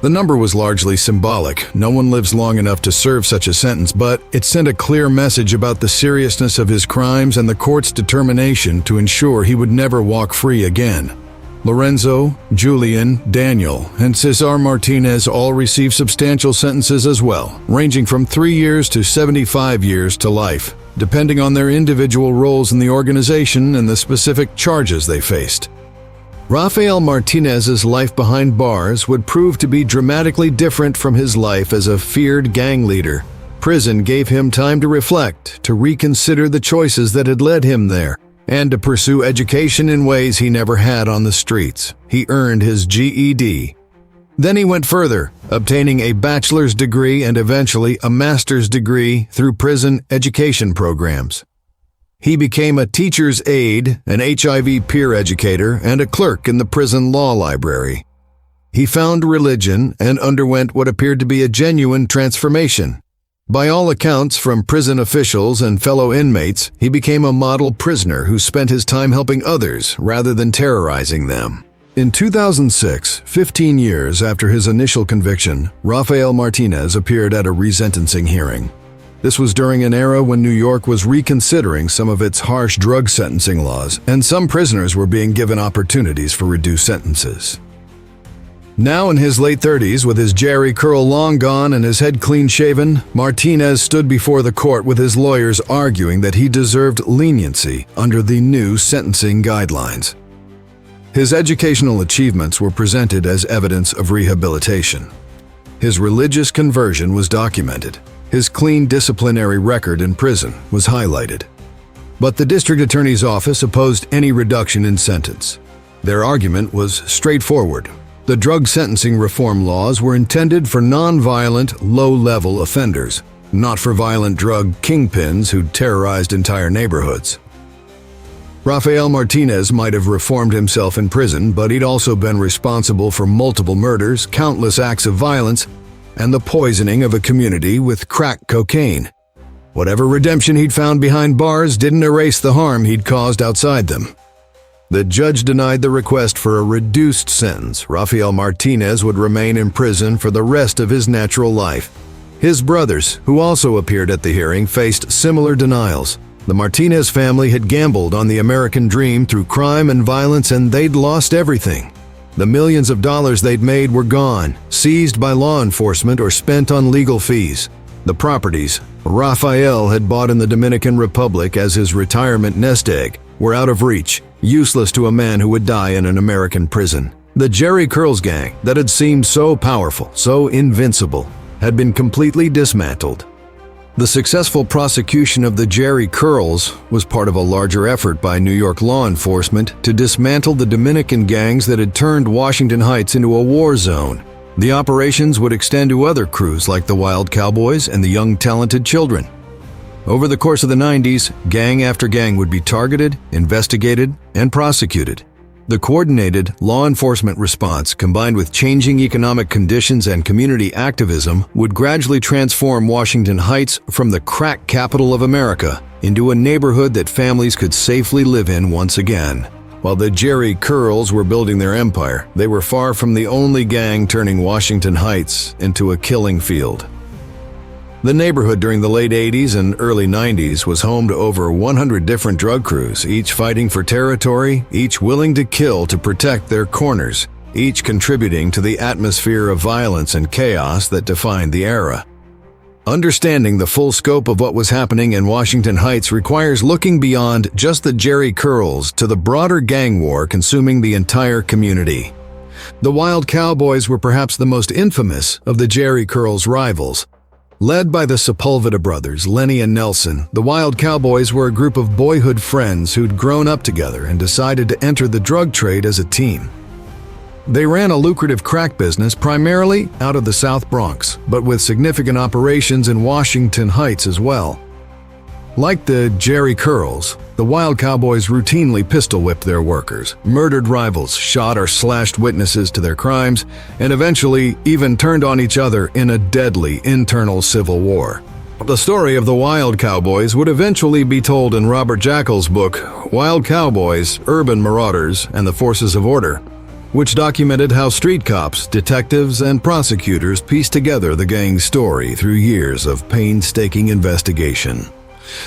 The number was largely symbolic. No one lives long enough to serve such a sentence, but it sent a clear message about the seriousness of his crimes and the court's determination to ensure he would never walk free again. Lorenzo, Julian, Daniel, and Cesar Martinez all received substantial sentences as well, ranging from 3 years to 75 years to life, depending on their individual roles in the organization and the specific charges they faced. Rafael Martinez's life behind bars would prove to be dramatically different from his life as a feared gang leader. Prison gave him time to reflect, to reconsider the choices that had led him there, and to pursue education in ways he never had on the streets. He earned his GED. Then he went further, obtaining a bachelor's degree and eventually a master's degree through prison education programs. He became a teacher's aide, an HIV peer educator, and a clerk in the prison law library. He found religion and underwent what appeared to be a genuine transformation. By all accounts from prison officials and fellow inmates, he became a model prisoner who spent his time helping others rather than terrorizing them. In 2006, 15 years after his initial conviction, Rafael Martinez appeared at a resentencing hearing. This was during an era when New York was reconsidering some of its harsh drug sentencing laws, and some prisoners were being given opportunities for reduced sentences. Now in his late 30s, with his Jheri curl long gone and his head clean-shaven, Martinez stood before the court with his lawyers arguing that he deserved leniency under the new sentencing guidelines. His educational achievements were presented as evidence of rehabilitation. His religious conversion was documented. His clean disciplinary record in prison was highlighted. But the district attorney's office opposed any reduction in sentence. Their argument was straightforward. The drug sentencing reform laws were intended for non-violent, low-level offenders, not for violent drug kingpins who terrorized entire neighborhoods. Rafael Martinez might have reformed himself in prison, but he'd also been responsible for multiple murders, countless acts of violence, and the poisoning of a community with crack cocaine. Whatever redemption he'd found behind bars didn't erase the harm he'd caused outside them. The judge denied the request for a reduced sentence. Rafael Martinez would remain in prison for the rest of his natural life. His brothers, who also appeared at the hearing, faced similar denials. The Martinez family had gambled on the American dream through crime and violence, and they'd lost everything. The millions of dollars they'd made were gone, seized by law enforcement or spent on legal fees. The properties Rafael had bought in the Dominican Republic as his retirement nest egg were out of reach, useless to a man who would die in an American prison. The Jheri Curls gang that had seemed so powerful, so invincible, had been completely dismantled. The successful prosecution of the Jheri Curls was part of a larger effort by New York law enforcement to dismantle the Dominican gangs that had turned Washington Heights into a war zone. The operations would extend to other crews like the Wild Cowboys and the Young Talented Children. Over the course of the 90s, gang after gang would be targeted, investigated, and prosecuted. The coordinated law enforcement response, combined with changing economic conditions and community activism, would gradually transform Washington Heights from the crack capital of America into a neighborhood that families could safely live in once again. While the Jheri Curls were building their empire, they were far from the only gang turning Washington Heights into a killing field. The neighborhood during the late 80s and early 90s was home to over 100 different drug crews, each fighting for territory, each willing to kill to protect their corners, each contributing to the atmosphere of violence and chaos that defined the era. Understanding the full scope of what was happening in Washington Heights requires looking beyond just the Jheri Curls to the broader gang war consuming the entire community. The Wild Cowboys were perhaps the most infamous of the Jheri Curls' rivals. Led by the Sepulveda brothers, Lenny and Nelson, the Wild Cowboys were a group of boyhood friends who'd grown up together and decided to enter the drug trade as a team. They ran a lucrative crack business primarily out of the South Bronx, but with significant operations in Washington Heights as well. Like the Jheri Curls, the wild cowboys routinely pistol-whipped their workers, murdered rivals, shot or slashed witnesses to their crimes, and eventually even turned on each other in a deadly internal civil war. The story of the wild cowboys would eventually be told in Robert Jackal's book, Wild Cowboys, Urban Marauders, and the Forces of Order, which documented how street cops, detectives, and prosecutors pieced together the gang's story through years of painstaking investigation.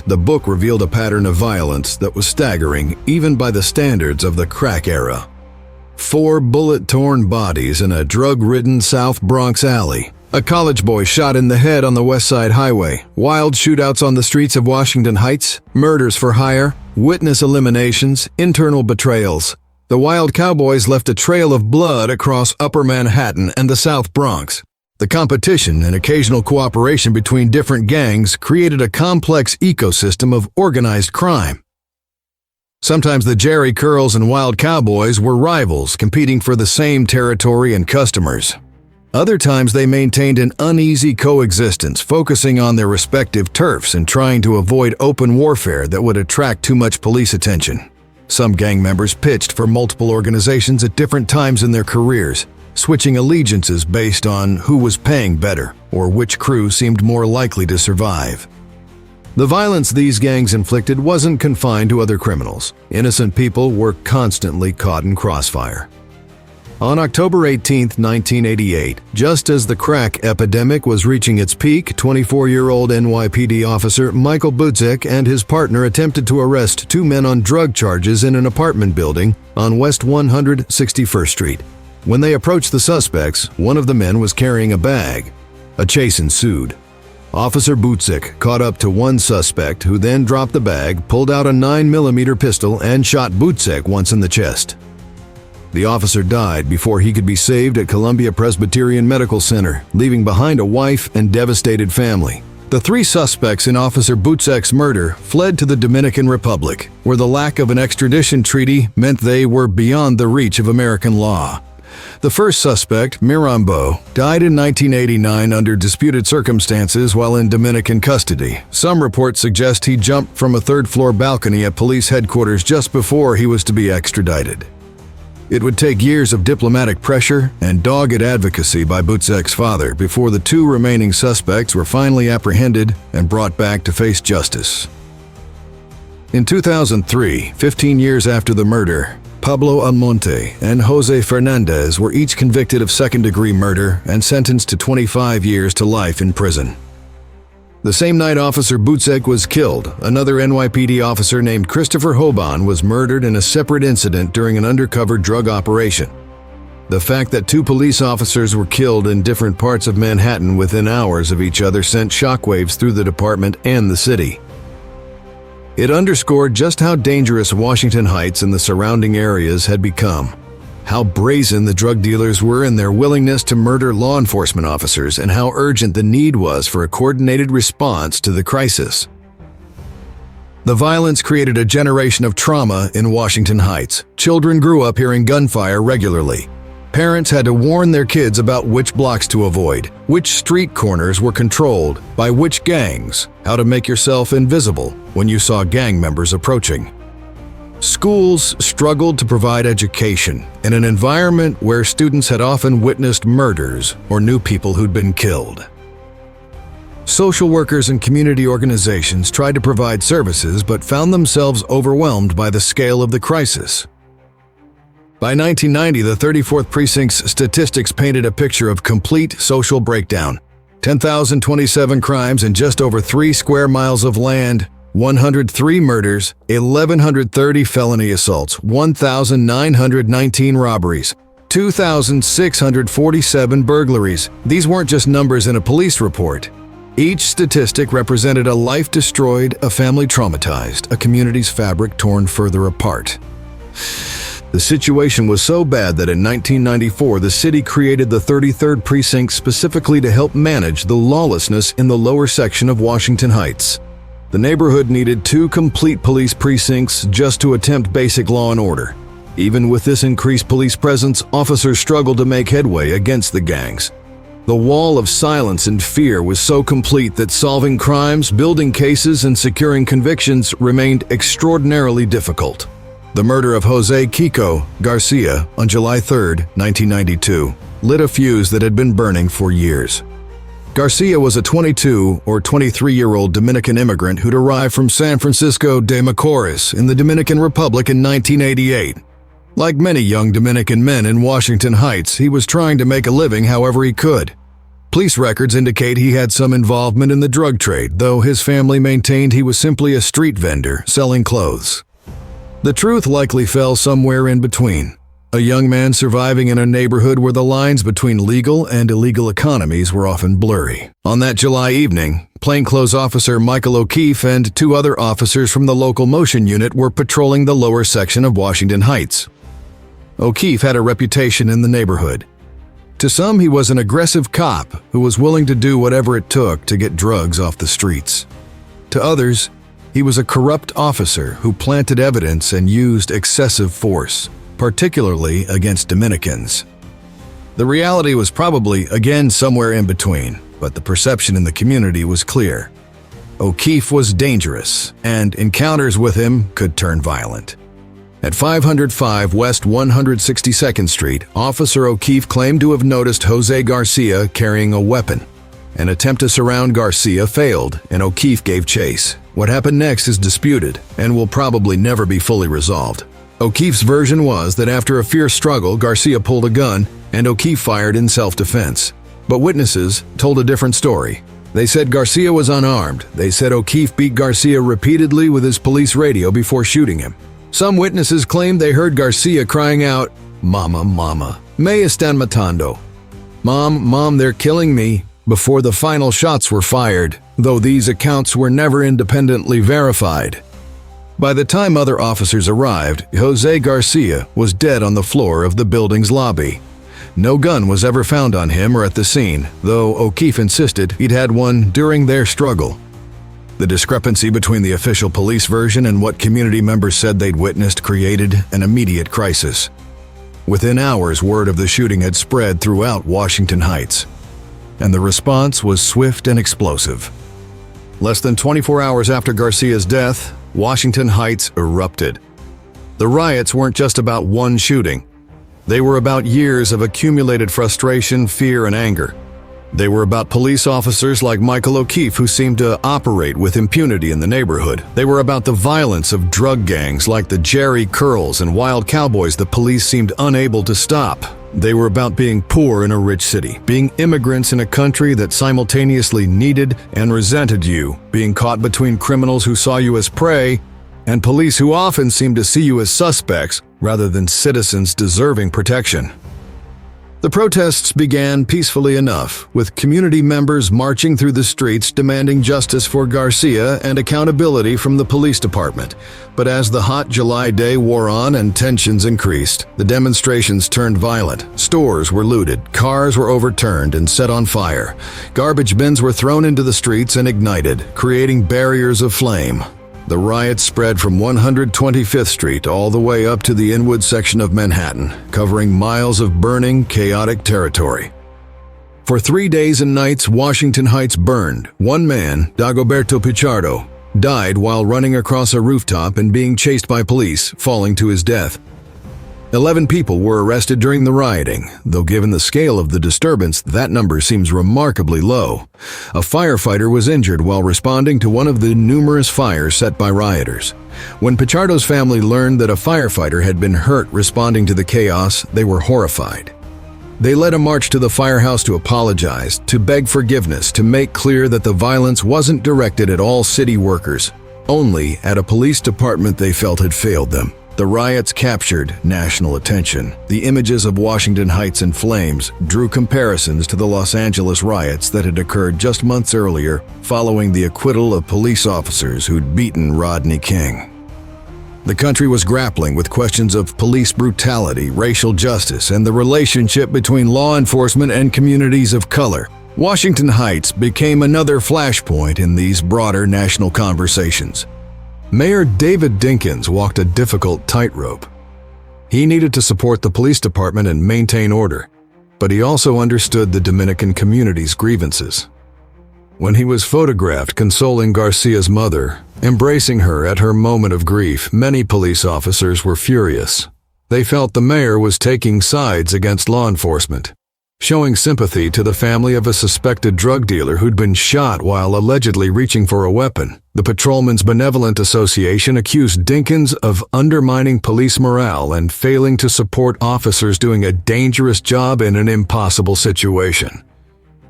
The book revealed a pattern of violence that was staggering even by the standards of the crack era. 4 bullet-torn bodies in a drug-ridden South Bronx alley, a college boy shot in the head on the West Side Highway, wild shootouts on the streets of Washington Heights, murders for hire, witness eliminations, internal betrayals. The wild cowboys left a trail of blood across Upper Manhattan and the South Bronx. The competition and occasional cooperation between different gangs created a complex ecosystem of organized crime. Sometimes the Jheri Curls and Wild Cowboys were rivals competing for the same territory and customers. Other times they maintained an uneasy coexistence, focusing on their respective turfs and trying to avoid open warfare that would attract too much police attention. Some gang members pitched for multiple organizations at different times in their careers, switching allegiances based on who was paying better or which crew seemed more likely to survive. The violence these gangs inflicted wasn't confined to other criminals. Innocent people were constantly caught in crossfire. On October 18, 1988, just as the crack epidemic was reaching its peak, 24-year-old NYPD officer Michael Butzek and his partner attempted to arrest 2 men on drug charges in an apartment building on West 161st Street. When they approached the suspects, one of the men was carrying a bag. A chase ensued. Officer Butzek caught up to one suspect who then dropped the bag, pulled out a 9mm pistol, and shot Butzek once in the chest. The officer died before he could be saved at Columbia Presbyterian Medical Center, leaving behind a wife and devastated family. The 3 suspects in Officer Butzek's murder fled to the Dominican Republic, where the lack of an extradition treaty meant they were beyond the reach of American law. The first suspect, Mirambo, died in 1989 under disputed circumstances while in Dominican custody. Some reports suggest he jumped from a 3rd-floor balcony at police headquarters just before he was to be extradited. It would take years of diplomatic pressure and dogged advocacy by Butzek's father before the 2 remaining suspects were finally apprehended and brought back to face justice. In 2003, 15 years after the murder, Pablo Almonte and Jose Fernandez were each convicted of second-degree murder and sentenced to 25 years to life in prison. The same night Officer Butzek was killed, another NYPD officer named Christopher Hoban was murdered in a separate incident during an undercover drug operation. The fact that 2 police officers were killed in different parts of Manhattan within hours of each other sent shockwaves through the department and the city. It underscored just how dangerous Washington Heights and the surrounding areas had become, how brazen the drug dealers were in their willingness to murder law enforcement officers, and how urgent the need was for a coordinated response to the crisis. The violence created a generation of trauma in Washington Heights. Children grew up hearing gunfire regularly. Parents had to warn their kids about which blocks to avoid, which street corners were controlled by which gangs, how to make yourself invisible when you saw gang members approaching. Schools struggled to provide education in an environment where students had often witnessed murders or knew people who'd been killed. Social workers and community organizations tried to provide services but found themselves overwhelmed by the scale of the crisis. By 1990, the 34th Precinct's statistics painted a picture of complete social breakdown. 10,027 crimes in just over 3 square miles of land, 103 murders, 1,130 felony assaults, 1,919 robberies, 2,647 burglaries. These weren't just numbers in a police report. Each statistic represented a life destroyed, a family traumatized, a community's fabric torn further apart. The situation was so bad that in 1994, the city created the 33rd Precinct specifically to help manage the lawlessness in the lower section of Washington Heights. The neighborhood needed 2 complete police precincts just to attempt basic law and order. Even with this increased police presence, officers struggled to make headway against the gangs. The wall of silence and fear was so complete that solving crimes, building cases, and securing convictions remained extraordinarily difficult. The murder of Jose Kiko Garcia on July 3, 1992, lit a fuse that had been burning for years. Garcia was a 22 or 23-year-old Dominican immigrant who'd arrived from San Francisco de Macorís in the Dominican Republic in 1988. Like many young Dominican men in Washington Heights, he was trying to make a living however he could. Police records indicate he had some involvement in the drug trade, though his family maintained he was simply a street vendor selling clothes. The truth likely fell somewhere in between. A young man surviving in a neighborhood where the lines between legal and illegal economies were often blurry. On that July evening, plainclothes officer Michael O'Keefe and 2 other officers from the local motion unit were patrolling the lower section of Washington Heights. O'Keefe had a reputation in the neighborhood. To some, he was an aggressive cop who was willing to do whatever it took to get drugs off the streets. To others, he was a corrupt officer who planted evidence and used excessive force, particularly against Dominicans. The reality was probably, again, somewhere in between, but the perception in the community was clear. O'Keefe was dangerous, and encounters with him could turn violent. At 505 West 162nd Street, Officer O'Keefe claimed to have noticed Jose Garcia carrying a weapon. An attempt to surround Garcia failed, and O'Keefe gave chase. What happened next is disputed, and will probably never be fully resolved. O'Keefe's version was that after a fierce struggle, Garcia pulled a gun, and O'Keefe fired in self-defense. But witnesses told a different story. They said Garcia was unarmed. They said O'Keefe beat Garcia repeatedly with his police radio before shooting him. Some witnesses claimed they heard Garcia crying out, "Mama, mama, me están matando." Mom, they're killing me, before the final shots were fired, though these accounts were never independently verified. By the time other officers arrived, Jose Garcia was dead on the floor of the building's lobby. No gun was ever found on him or at the scene, though O'Keefe insisted he'd had one during their struggle. The discrepancy between the official police version and what community members said they'd witnessed created an immediate crisis. Within hours, word of the shooting had spread throughout Washington Heights, and the response was swift and explosive. Less than 24 hours after Garcia's death, Washington Heights erupted. The riots weren't just about one shooting. They were about years of accumulated frustration, fear, and anger. They were about police officers like Michael O'Keefe who seemed to operate with impunity in the neighborhood. They were about the violence of drug gangs like the Jheri Curls and wild cowboys the police seemed unable to stop. They were about being poor in a rich city, being immigrants in a country that simultaneously needed and resented you, being caught between criminals who saw you as prey and police who often seemed to see you as suspects rather than citizens deserving protection. The protests began peacefully enough, with community members marching through the streets demanding justice for Garcia and accountability from the police department. But as the hot July day wore on and tensions increased, the demonstrations turned violent. Stores were looted, cars were overturned and set on fire. Garbage bins were thrown into the streets and ignited, creating barriers of flame. The riots spread from 125th Street all the way up to the Inwood section of Manhattan, covering miles of burning, chaotic territory. For 3 days and nights, Washington Heights burned. One man, Dagoberto Pichardo, died while running across a rooftop and being chased by police, falling to his death. 11 people were arrested during the rioting, though given the scale of the disturbance, that number seems remarkably low. A firefighter was injured while responding to one of the numerous fires set by rioters. When Pichardo's family learned that a firefighter had been hurt responding to the chaos, they were horrified. They led a march to the firehouse to apologize, to beg forgiveness, to make clear that the violence wasn't directed at all city workers, only at a police department they felt had failed them. The riots captured national attention. The images of Washington Heights in flames drew comparisons to the Los Angeles riots that had occurred just months earlier, following the acquittal of police officers who'd beaten Rodney King. The country was grappling with questions of police brutality, racial justice, and the relationship between law enforcement and communities of color. Washington Heights became another flashpoint in these broader national conversations. Mayor David Dinkins walked a difficult tightrope. He needed to support the police department and maintain order, but he also understood the Dominican community's grievances. When he was photographed consoling Garcia's mother, embracing her at her moment of grief, many police officers were furious. They felt the mayor was taking sides against law enforcement, showing sympathy to the family of a suspected drug dealer who'd been shot while allegedly reaching for a weapon. The Patrolmen's Benevolent Association accused Dinkins of undermining police morale and failing to support officers doing a dangerous job in an impossible situation.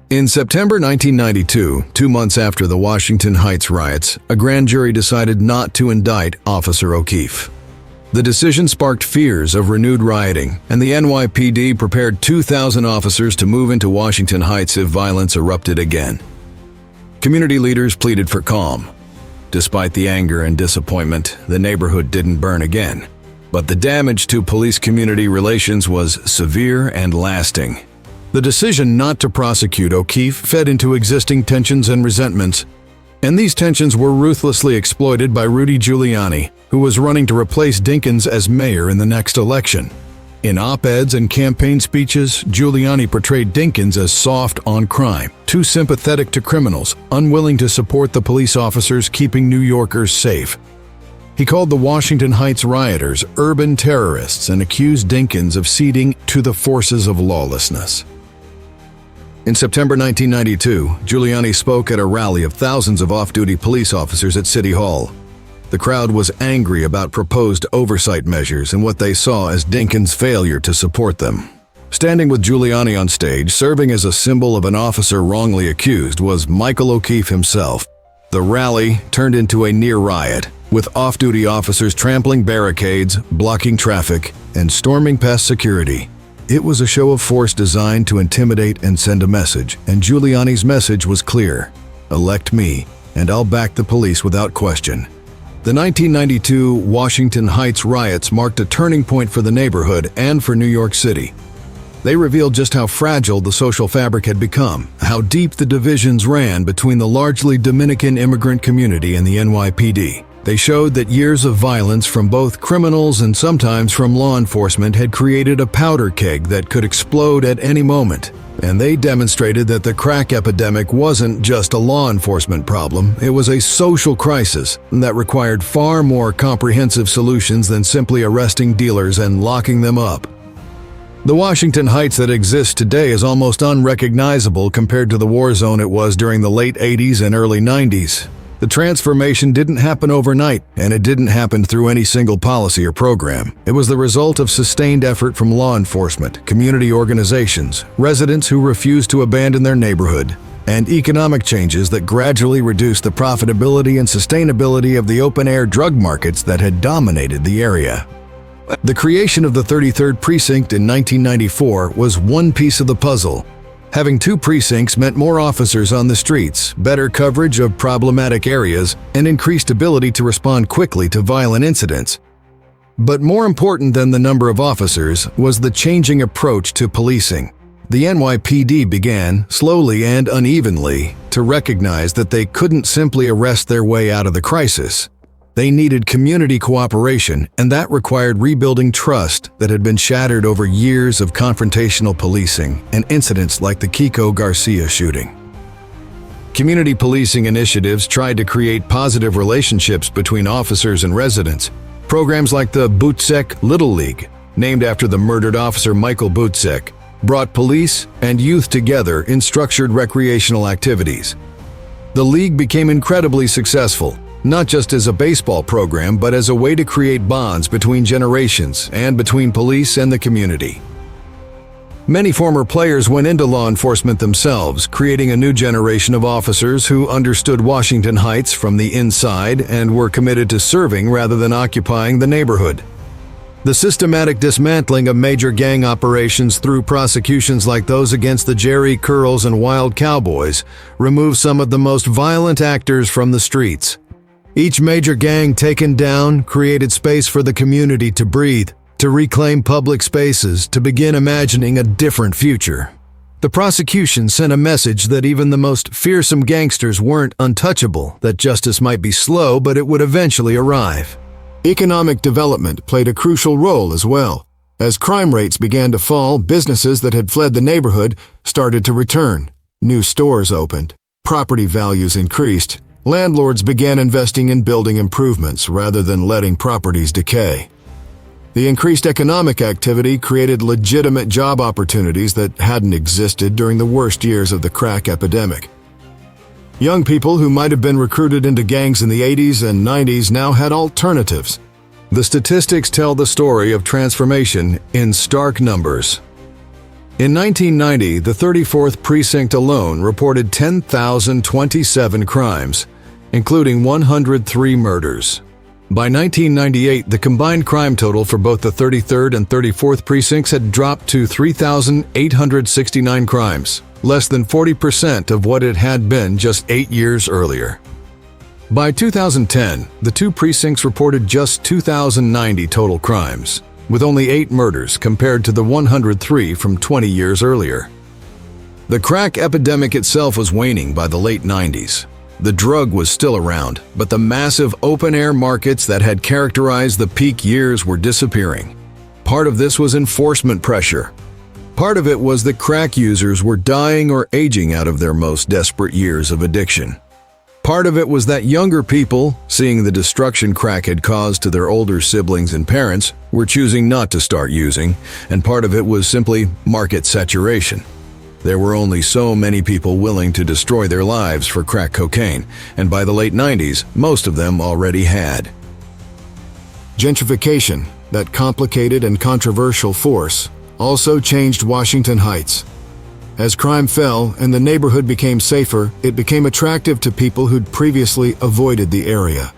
In September 1992, 2 months after the Washington Heights riots, a grand jury decided not to indict Officer O'Keefe. The decision sparked fears of renewed rioting, and the NYPD prepared 2,000 officers to move into Washington Heights if violence erupted again. Community leaders pleaded for calm. Despite the anger and disappointment, the neighborhood didn't burn again. But the damage to police-community relations was severe and lasting. The decision not to prosecute O'Keefe fed into existing tensions and resentments, and these tensions were ruthlessly exploited by Rudy Giuliani, who was running to replace Dinkins as mayor in the next election. In op-eds and campaign speeches, Giuliani portrayed Dinkins as soft on crime, too sympathetic to criminals, unwilling to support the police officers keeping New Yorkers safe. He called the Washington Heights rioters urban terrorists and accused Dinkins of ceding to the forces of lawlessness. In September 1992, Giuliani spoke at a rally of thousands of off-duty police officers at City Hall. The crowd was angry about proposed oversight measures and what they saw as Dinkins' failure to support them. Standing with Giuliani on stage, serving as a symbol of an officer wrongly accused, was Michael O'Keefe himself. The rally turned into a near riot, with off-duty officers trampling barricades, blocking traffic, and storming past security. It was a show of force designed to intimidate and send a message, and Giuliani's message was clear: elect me, and I'll back the police without question. The 1992 Washington Heights riots marked a turning point for the neighborhood and for New York City. They revealed just how fragile the social fabric had become, how deep the divisions ran between the largely Dominican immigrant community and the NYPD. They showed that years of violence from both criminals and sometimes from law enforcement had created a powder keg that could explode at any moment. And they demonstrated that the crack epidemic wasn't just a law enforcement problem, it was a social crisis that required far more comprehensive solutions than simply arresting dealers and locking them up. The Washington Heights that exists today is almost unrecognizable compared to the war zone it was during the late 80s and early 90s. The transformation didn't happen overnight, and it didn't happen through any single policy or program. It was the result of sustained effort from law enforcement, community organizations, residents who refused to abandon their neighborhood, and economic changes that gradually reduced the profitability and sustainability of the open-air drug markets that had dominated the area. The creation of the 33rd Precinct in 1994 was one piece of the puzzle. Having 2 precincts meant more officers on the streets, better coverage of problematic areas, and increased ability to respond quickly to violent incidents. But more important than the number of officers was the changing approach to policing. The NYPD began, slowly and unevenly, to recognize that they couldn't simply arrest their way out of the crisis. They needed community cooperation, and that required rebuilding trust that had been shattered over years of confrontational policing and incidents like the Kiko Garcia shooting. Community policing initiatives tried to create positive relationships between officers and residents. Programs like the Butzek Little League, named after the murdered officer Michael Butzek, brought police and youth together in structured recreational activities. The league became incredibly successful, not just as a baseball program, but as a way to create bonds between generations and between police and the community. Many former players went into law enforcement themselves, creating a new generation of officers who understood Washington Heights from the inside and were committed to serving rather than occupying the neighborhood. The systematic dismantling of major gang operations through prosecutions like those against the Jheri Curls and Wild Cowboys removed some of the most violent actors from the streets. Each major gang taken down created space for the community to breathe, to reclaim public spaces, to begin imagining a different future. The prosecution sent a message that even the most fearsome gangsters weren't untouchable, that justice might be slow, but it would eventually arrive. Economic development played a crucial role as well. As crime rates began to fall, businesses that had fled the neighborhood started to return. New stores opened. Property values increased. Landlords began investing in building improvements rather than letting properties decay. The increased economic activity created legitimate job opportunities that hadn't existed during the worst years of the crack epidemic. Young people who might have been recruited into gangs in the 80s and 90s now had alternatives. The statistics tell the story of transformation in stark numbers. In 1990, the 34th Precinct alone reported 10,027 crimes, including 103 murders. By 1998, the combined crime total for both the 33rd and 34th precincts had dropped to 3,869 crimes, less than 40% of what it had been just 8 years earlier. By 2010, the two precincts reported just 2,090 total crimes, with only 8 murders compared to the 103 from 20 years earlier. The crack epidemic itself was waning by the late 90s. The drug was still around, but the massive open-air markets that had characterized the peak years were disappearing. Part of this was enforcement pressure. Part of it was that crack users were dying or aging out of their most desperate years of addiction. Part of it was that younger people, seeing the destruction crack had caused to their older siblings and parents, were choosing not to start using, and part of it was simply market saturation. There were only so many people willing to destroy their lives for crack cocaine, and by the late 90s, most of them already had. Gentrification, that complicated and controversial force, also changed Washington Heights. As crime fell and the neighborhood became safer, it became attractive to people who'd previously avoided the area.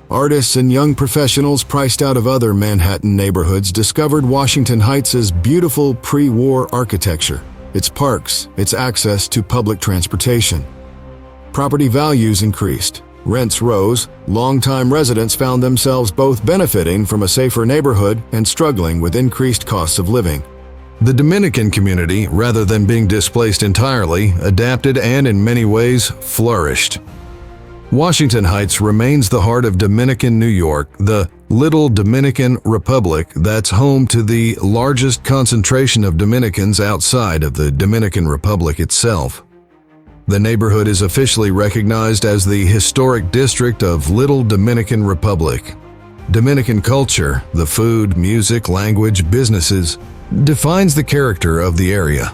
Artists and young professionals priced out of other Manhattan neighborhoods discovered Washington Heights' beautiful pre-war architecture, its parks, its access to public transportation. Property values increased, rents rose, longtime residents found themselves both benefiting from a safer neighborhood and struggling with increased costs of living. The Dominican community, rather than being displaced entirely, adapted and in many ways flourished. Washington Heights remains the heart of Dominican New York, the little Dominican Republic that's home to the largest concentration of Dominicans outside of the Dominican Republic itself. The neighborhood is officially recognized as the historic district of Little Dominican Republic. Dominican culture, the food, music, language, businesses, defines the character of the area.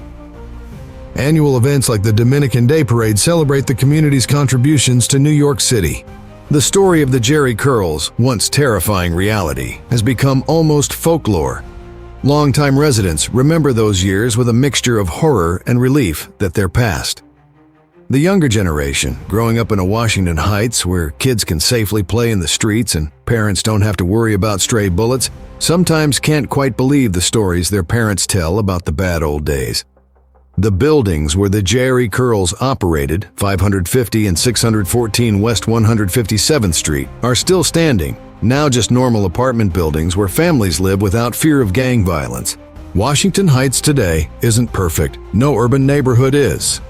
Annual events like the Dominican Day Parade celebrate the community's contributions to New York City. The story of the Jheri Curls, once terrifying reality, has become almost folklore. Longtime residents remember those years with a mixture of horror and relief that they're past. The younger generation, growing up in a Washington Heights where kids can safely play in the streets and parents don't have to worry about stray bullets, sometimes can't quite believe the stories their parents tell about the bad old days. The buildings where the Jheri Curls operated, 550 and 614 West 157th Street, are still standing, now just normal apartment buildings where families live without fear of gang violence. Washington Heights today isn't perfect. No urban neighborhood is.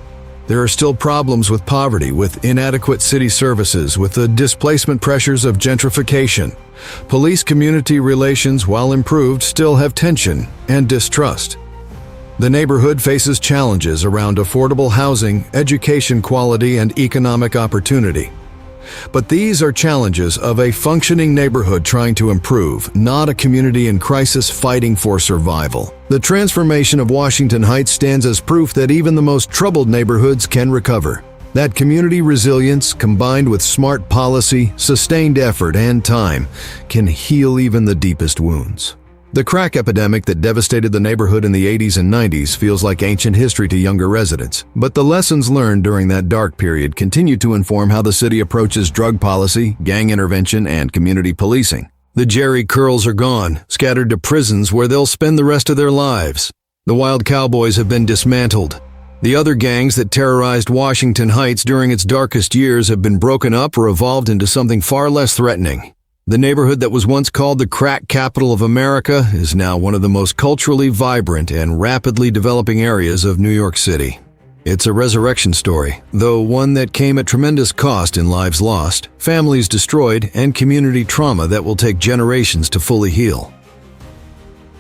There are still problems with poverty, with inadequate city services, with the displacement pressures of gentrification. Police-community relations, while improved, still have tension and distrust. The neighborhood faces challenges around affordable housing, education quality, and economic opportunity. But these are challenges of a functioning neighborhood trying to improve, not a community in crisis fighting for survival. The transformation of Washington Heights stands as proof that even the most troubled neighborhoods can recover. That community resilience, combined with smart policy, sustained effort, and time, can heal even the deepest wounds. The crack epidemic that devastated the neighborhood in the 80s and 90s feels like ancient history to younger residents, but the lessons learned during that dark period continue to inform how the city approaches drug policy, gang intervention, and community policing. The Jheri Curls are gone, scattered to prisons where they'll spend the rest of their lives. The Wild Cowboys have been dismantled. The other gangs that terrorized Washington Heights during its darkest years have been broken up or evolved into something far less threatening. The neighborhood that was once called the crack capital of America is now one of the most culturally vibrant and rapidly developing areas of New York City. It's a resurrection story, though one that came at tremendous cost in lives lost, families destroyed, and community trauma that will take generations to fully heal.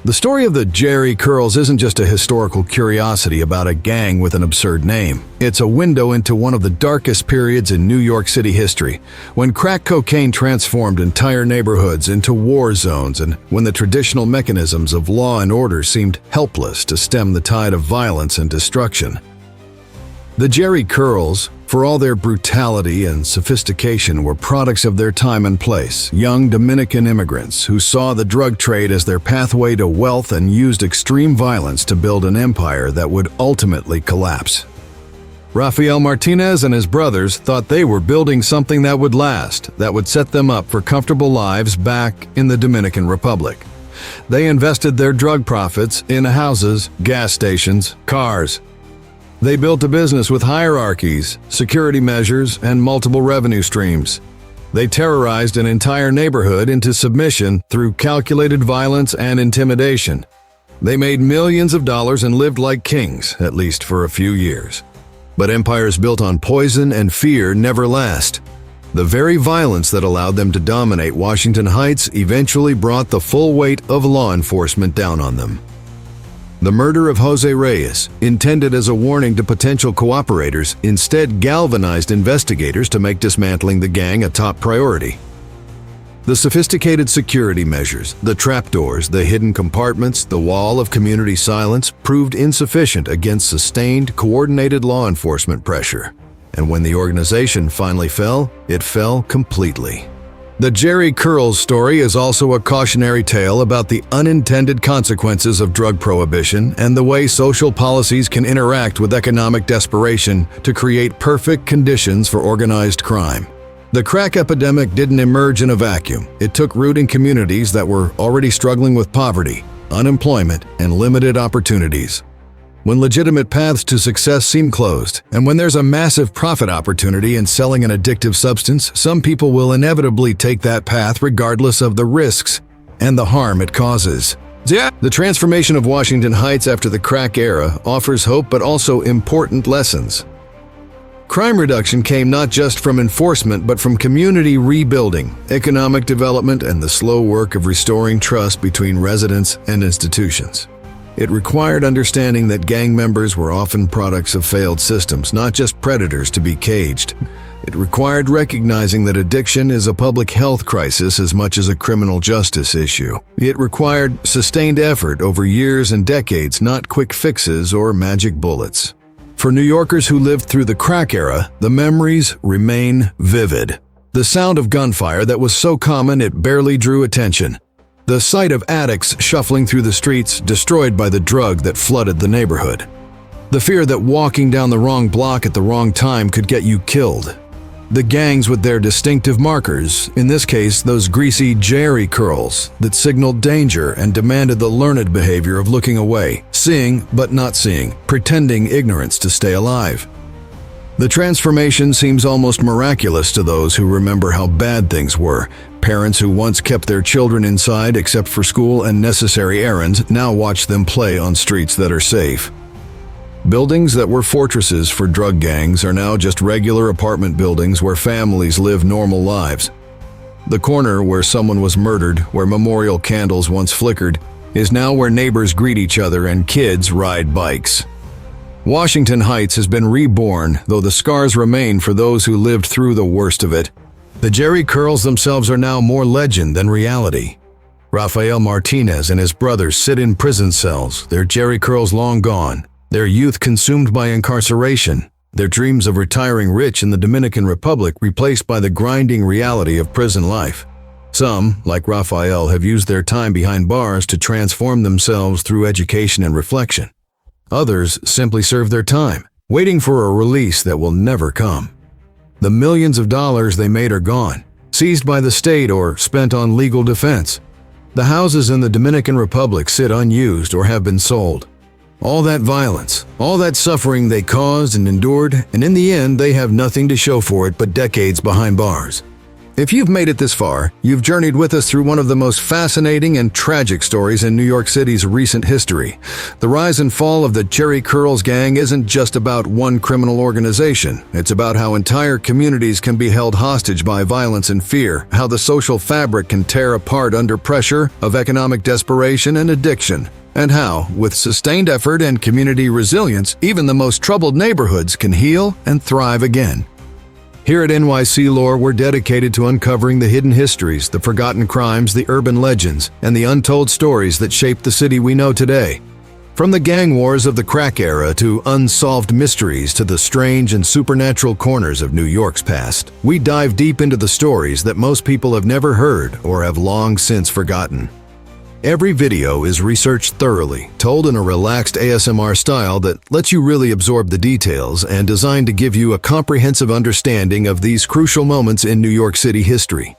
The story of the Jheri Curls isn't just a historical curiosity about a gang with an absurd name. It's a window into one of the darkest periods in New York City history, when crack cocaine transformed entire neighborhoods into war zones and when the traditional mechanisms of law and order seemed helpless to stem the tide of violence and destruction. The Jheri Curls, for all their brutality and sophistication, were products of their time and place, young Dominican immigrants who saw the drug trade as their pathway to wealth and used extreme violence to build an empire that would ultimately collapse. Rafael Martinez and his brothers thought they were building something that would last, that would set them up for comfortable lives back in the Dominican Republic. They invested their drug profits in houses, gas stations, cars. They built a business with hierarchies, security measures, and multiple revenue streams. They terrorized an entire neighborhood into submission through calculated violence and intimidation. They made millions of dollars and lived like kings, at least for a few years. But empires built on poison and fear never last. The very violence that allowed them to dominate Washington Heights eventually brought the full weight of law enforcement down on them. The murder of Jose Reyes, intended as a warning to potential cooperators, instead galvanized investigators to make dismantling the gang a top priority. The sophisticated security measures, the trapdoors, the hidden compartments, the wall of community silence proved insufficient against sustained, coordinated law enforcement pressure. And when the organization finally fell, it fell completely. The Jheri Curls story is also a cautionary tale about the unintended consequences of drug prohibition and the way social policies can interact with economic desperation to create perfect conditions for organized crime. The crack epidemic didn't emerge in a vacuum. It took root in communities that were already struggling with poverty, unemployment, and limited opportunities. When legitimate paths to success seem closed, and when there's a massive profit opportunity in selling an addictive substance, some people will inevitably take that path regardless of the risks and the harm it causes. The transformation of Washington Heights after the crack era offers hope but also important lessons. Crime reduction came not just from enforcement but from community rebuilding, economic development, and the slow work of restoring trust between residents and institutions. It required understanding that gang members were often products of failed systems, not just predators to be caged. It required recognizing that addiction is a public health crisis as much as a criminal justice issue. It required sustained effort over years and decades, not quick fixes or magic bullets. For New Yorkers who lived through the crack era, the memories remain vivid. The sound of gunfire that was so common it barely drew attention. The sight of addicts shuffling through the streets, destroyed by the drug that flooded the neighborhood. The fear that walking down the wrong block at the wrong time could get you killed. The gangs with their distinctive markers, in this case those greasy Jheri curls that signaled danger and demanded the learned behavior of looking away, seeing but not seeing, pretending ignorance to stay alive. The transformation seems almost miraculous to those who remember how bad things were. Parents who once kept their children inside except for school and necessary errands now watch them play on streets that are safe. Buildings that were fortresses for drug gangs are now just regular apartment buildings where families live normal lives. The corner where someone was murdered, where memorial candles once flickered, is now where neighbors greet each other and kids ride bikes. Washington Heights has been reborn, though the scars remain for those who lived through the worst of it. The Jheri Curls themselves are now more legend than reality. Rafael Martinez and his brothers sit in prison cells, their Jheri Curls long gone, their youth consumed by incarceration, their dreams of retiring rich in the Dominican Republic replaced by the grinding reality of prison life. Some, like Rafael, have used their time behind bars to transform themselves through education and reflection. Others simply serve their time, waiting for a release that will never come. The millions of dollars they made are gone, seized by the state or spent on legal defense. The houses in the Dominican Republic sit unused or have been sold. All that violence, all that suffering they caused and endured, and in the end they have nothing to show for it but decades behind bars. If you've made it this far, you've journeyed with us through one of the most fascinating and tragic stories in New York City's recent history. The rise and fall of the Jheri Curls gang isn't just about one criminal organization. It's about how entire communities can be held hostage by violence and fear, how the social fabric can tear apart under pressure of economic desperation and addiction, and how, with sustained effort and community resilience, even the most troubled neighborhoods can heal and thrive again. Here at NYCLore, we're dedicated to uncovering the hidden histories, the forgotten crimes, the urban legends, and the untold stories that shape the city we know today. From the gang wars of the crack era to unsolved mysteries to the strange and supernatural corners of New York's past, we dive deep into the stories that most people have never heard or have long since forgotten. Every video is researched thoroughly, told in a relaxed ASMR style that lets you really absorb the details and designed to give you a comprehensive understanding of these crucial moments in New York City history.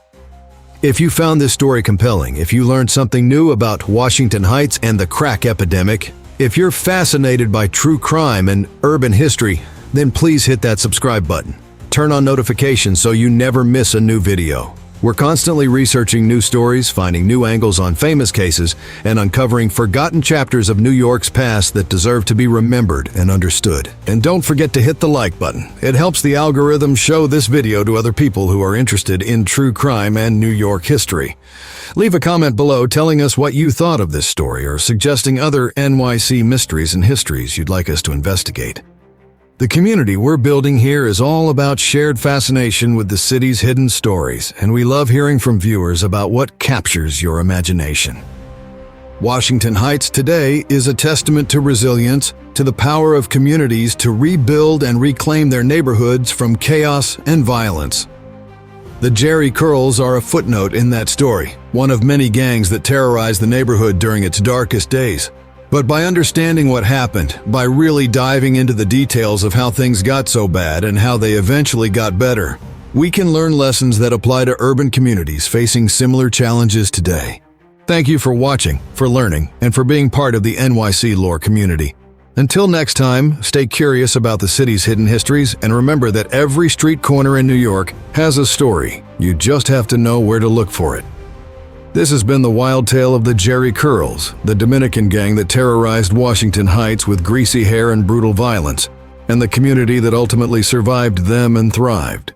If you found this story compelling, if you learned something new about Washington Heights and the crack epidemic, if you're fascinated by true crime and urban history, then please hit that subscribe button. Turn on notifications so you never miss a new video. We're constantly researching new stories, finding new angles on famous cases, and uncovering forgotten chapters of New York's past that deserve to be remembered and understood. And don't forget to hit the like button. It helps the algorithm show this video to other people who are interested in true crime and New York history. Leave a comment below telling us what you thought of this story or suggesting other NYC mysteries and histories you'd like us to investigate. The community we're building here is all about shared fascination with the city's hidden stories, and we love hearing from viewers about what captures your imagination. Washington Heights today is a testament to resilience, to the power of communities to rebuild and reclaim their neighborhoods from chaos and violence. The Jheri Curls are a footnote in that story, one of many gangs that terrorized the neighborhood during its darkest days. But by understanding what happened, by really diving into the details of how things got so bad and how they eventually got better, we can learn lessons that apply to urban communities facing similar challenges today. Thank you for watching, for learning, and for being part of the NYCLore community. Until next time, stay curious about the city's hidden histories and remember that every street corner in New York has a story. You just have to know where to look for it. This has been the wild tale of the Jheri Curls, the Dominican gang that terrorized Washington Heights with greasy hair and brutal violence, and the community that ultimately survived them and thrived.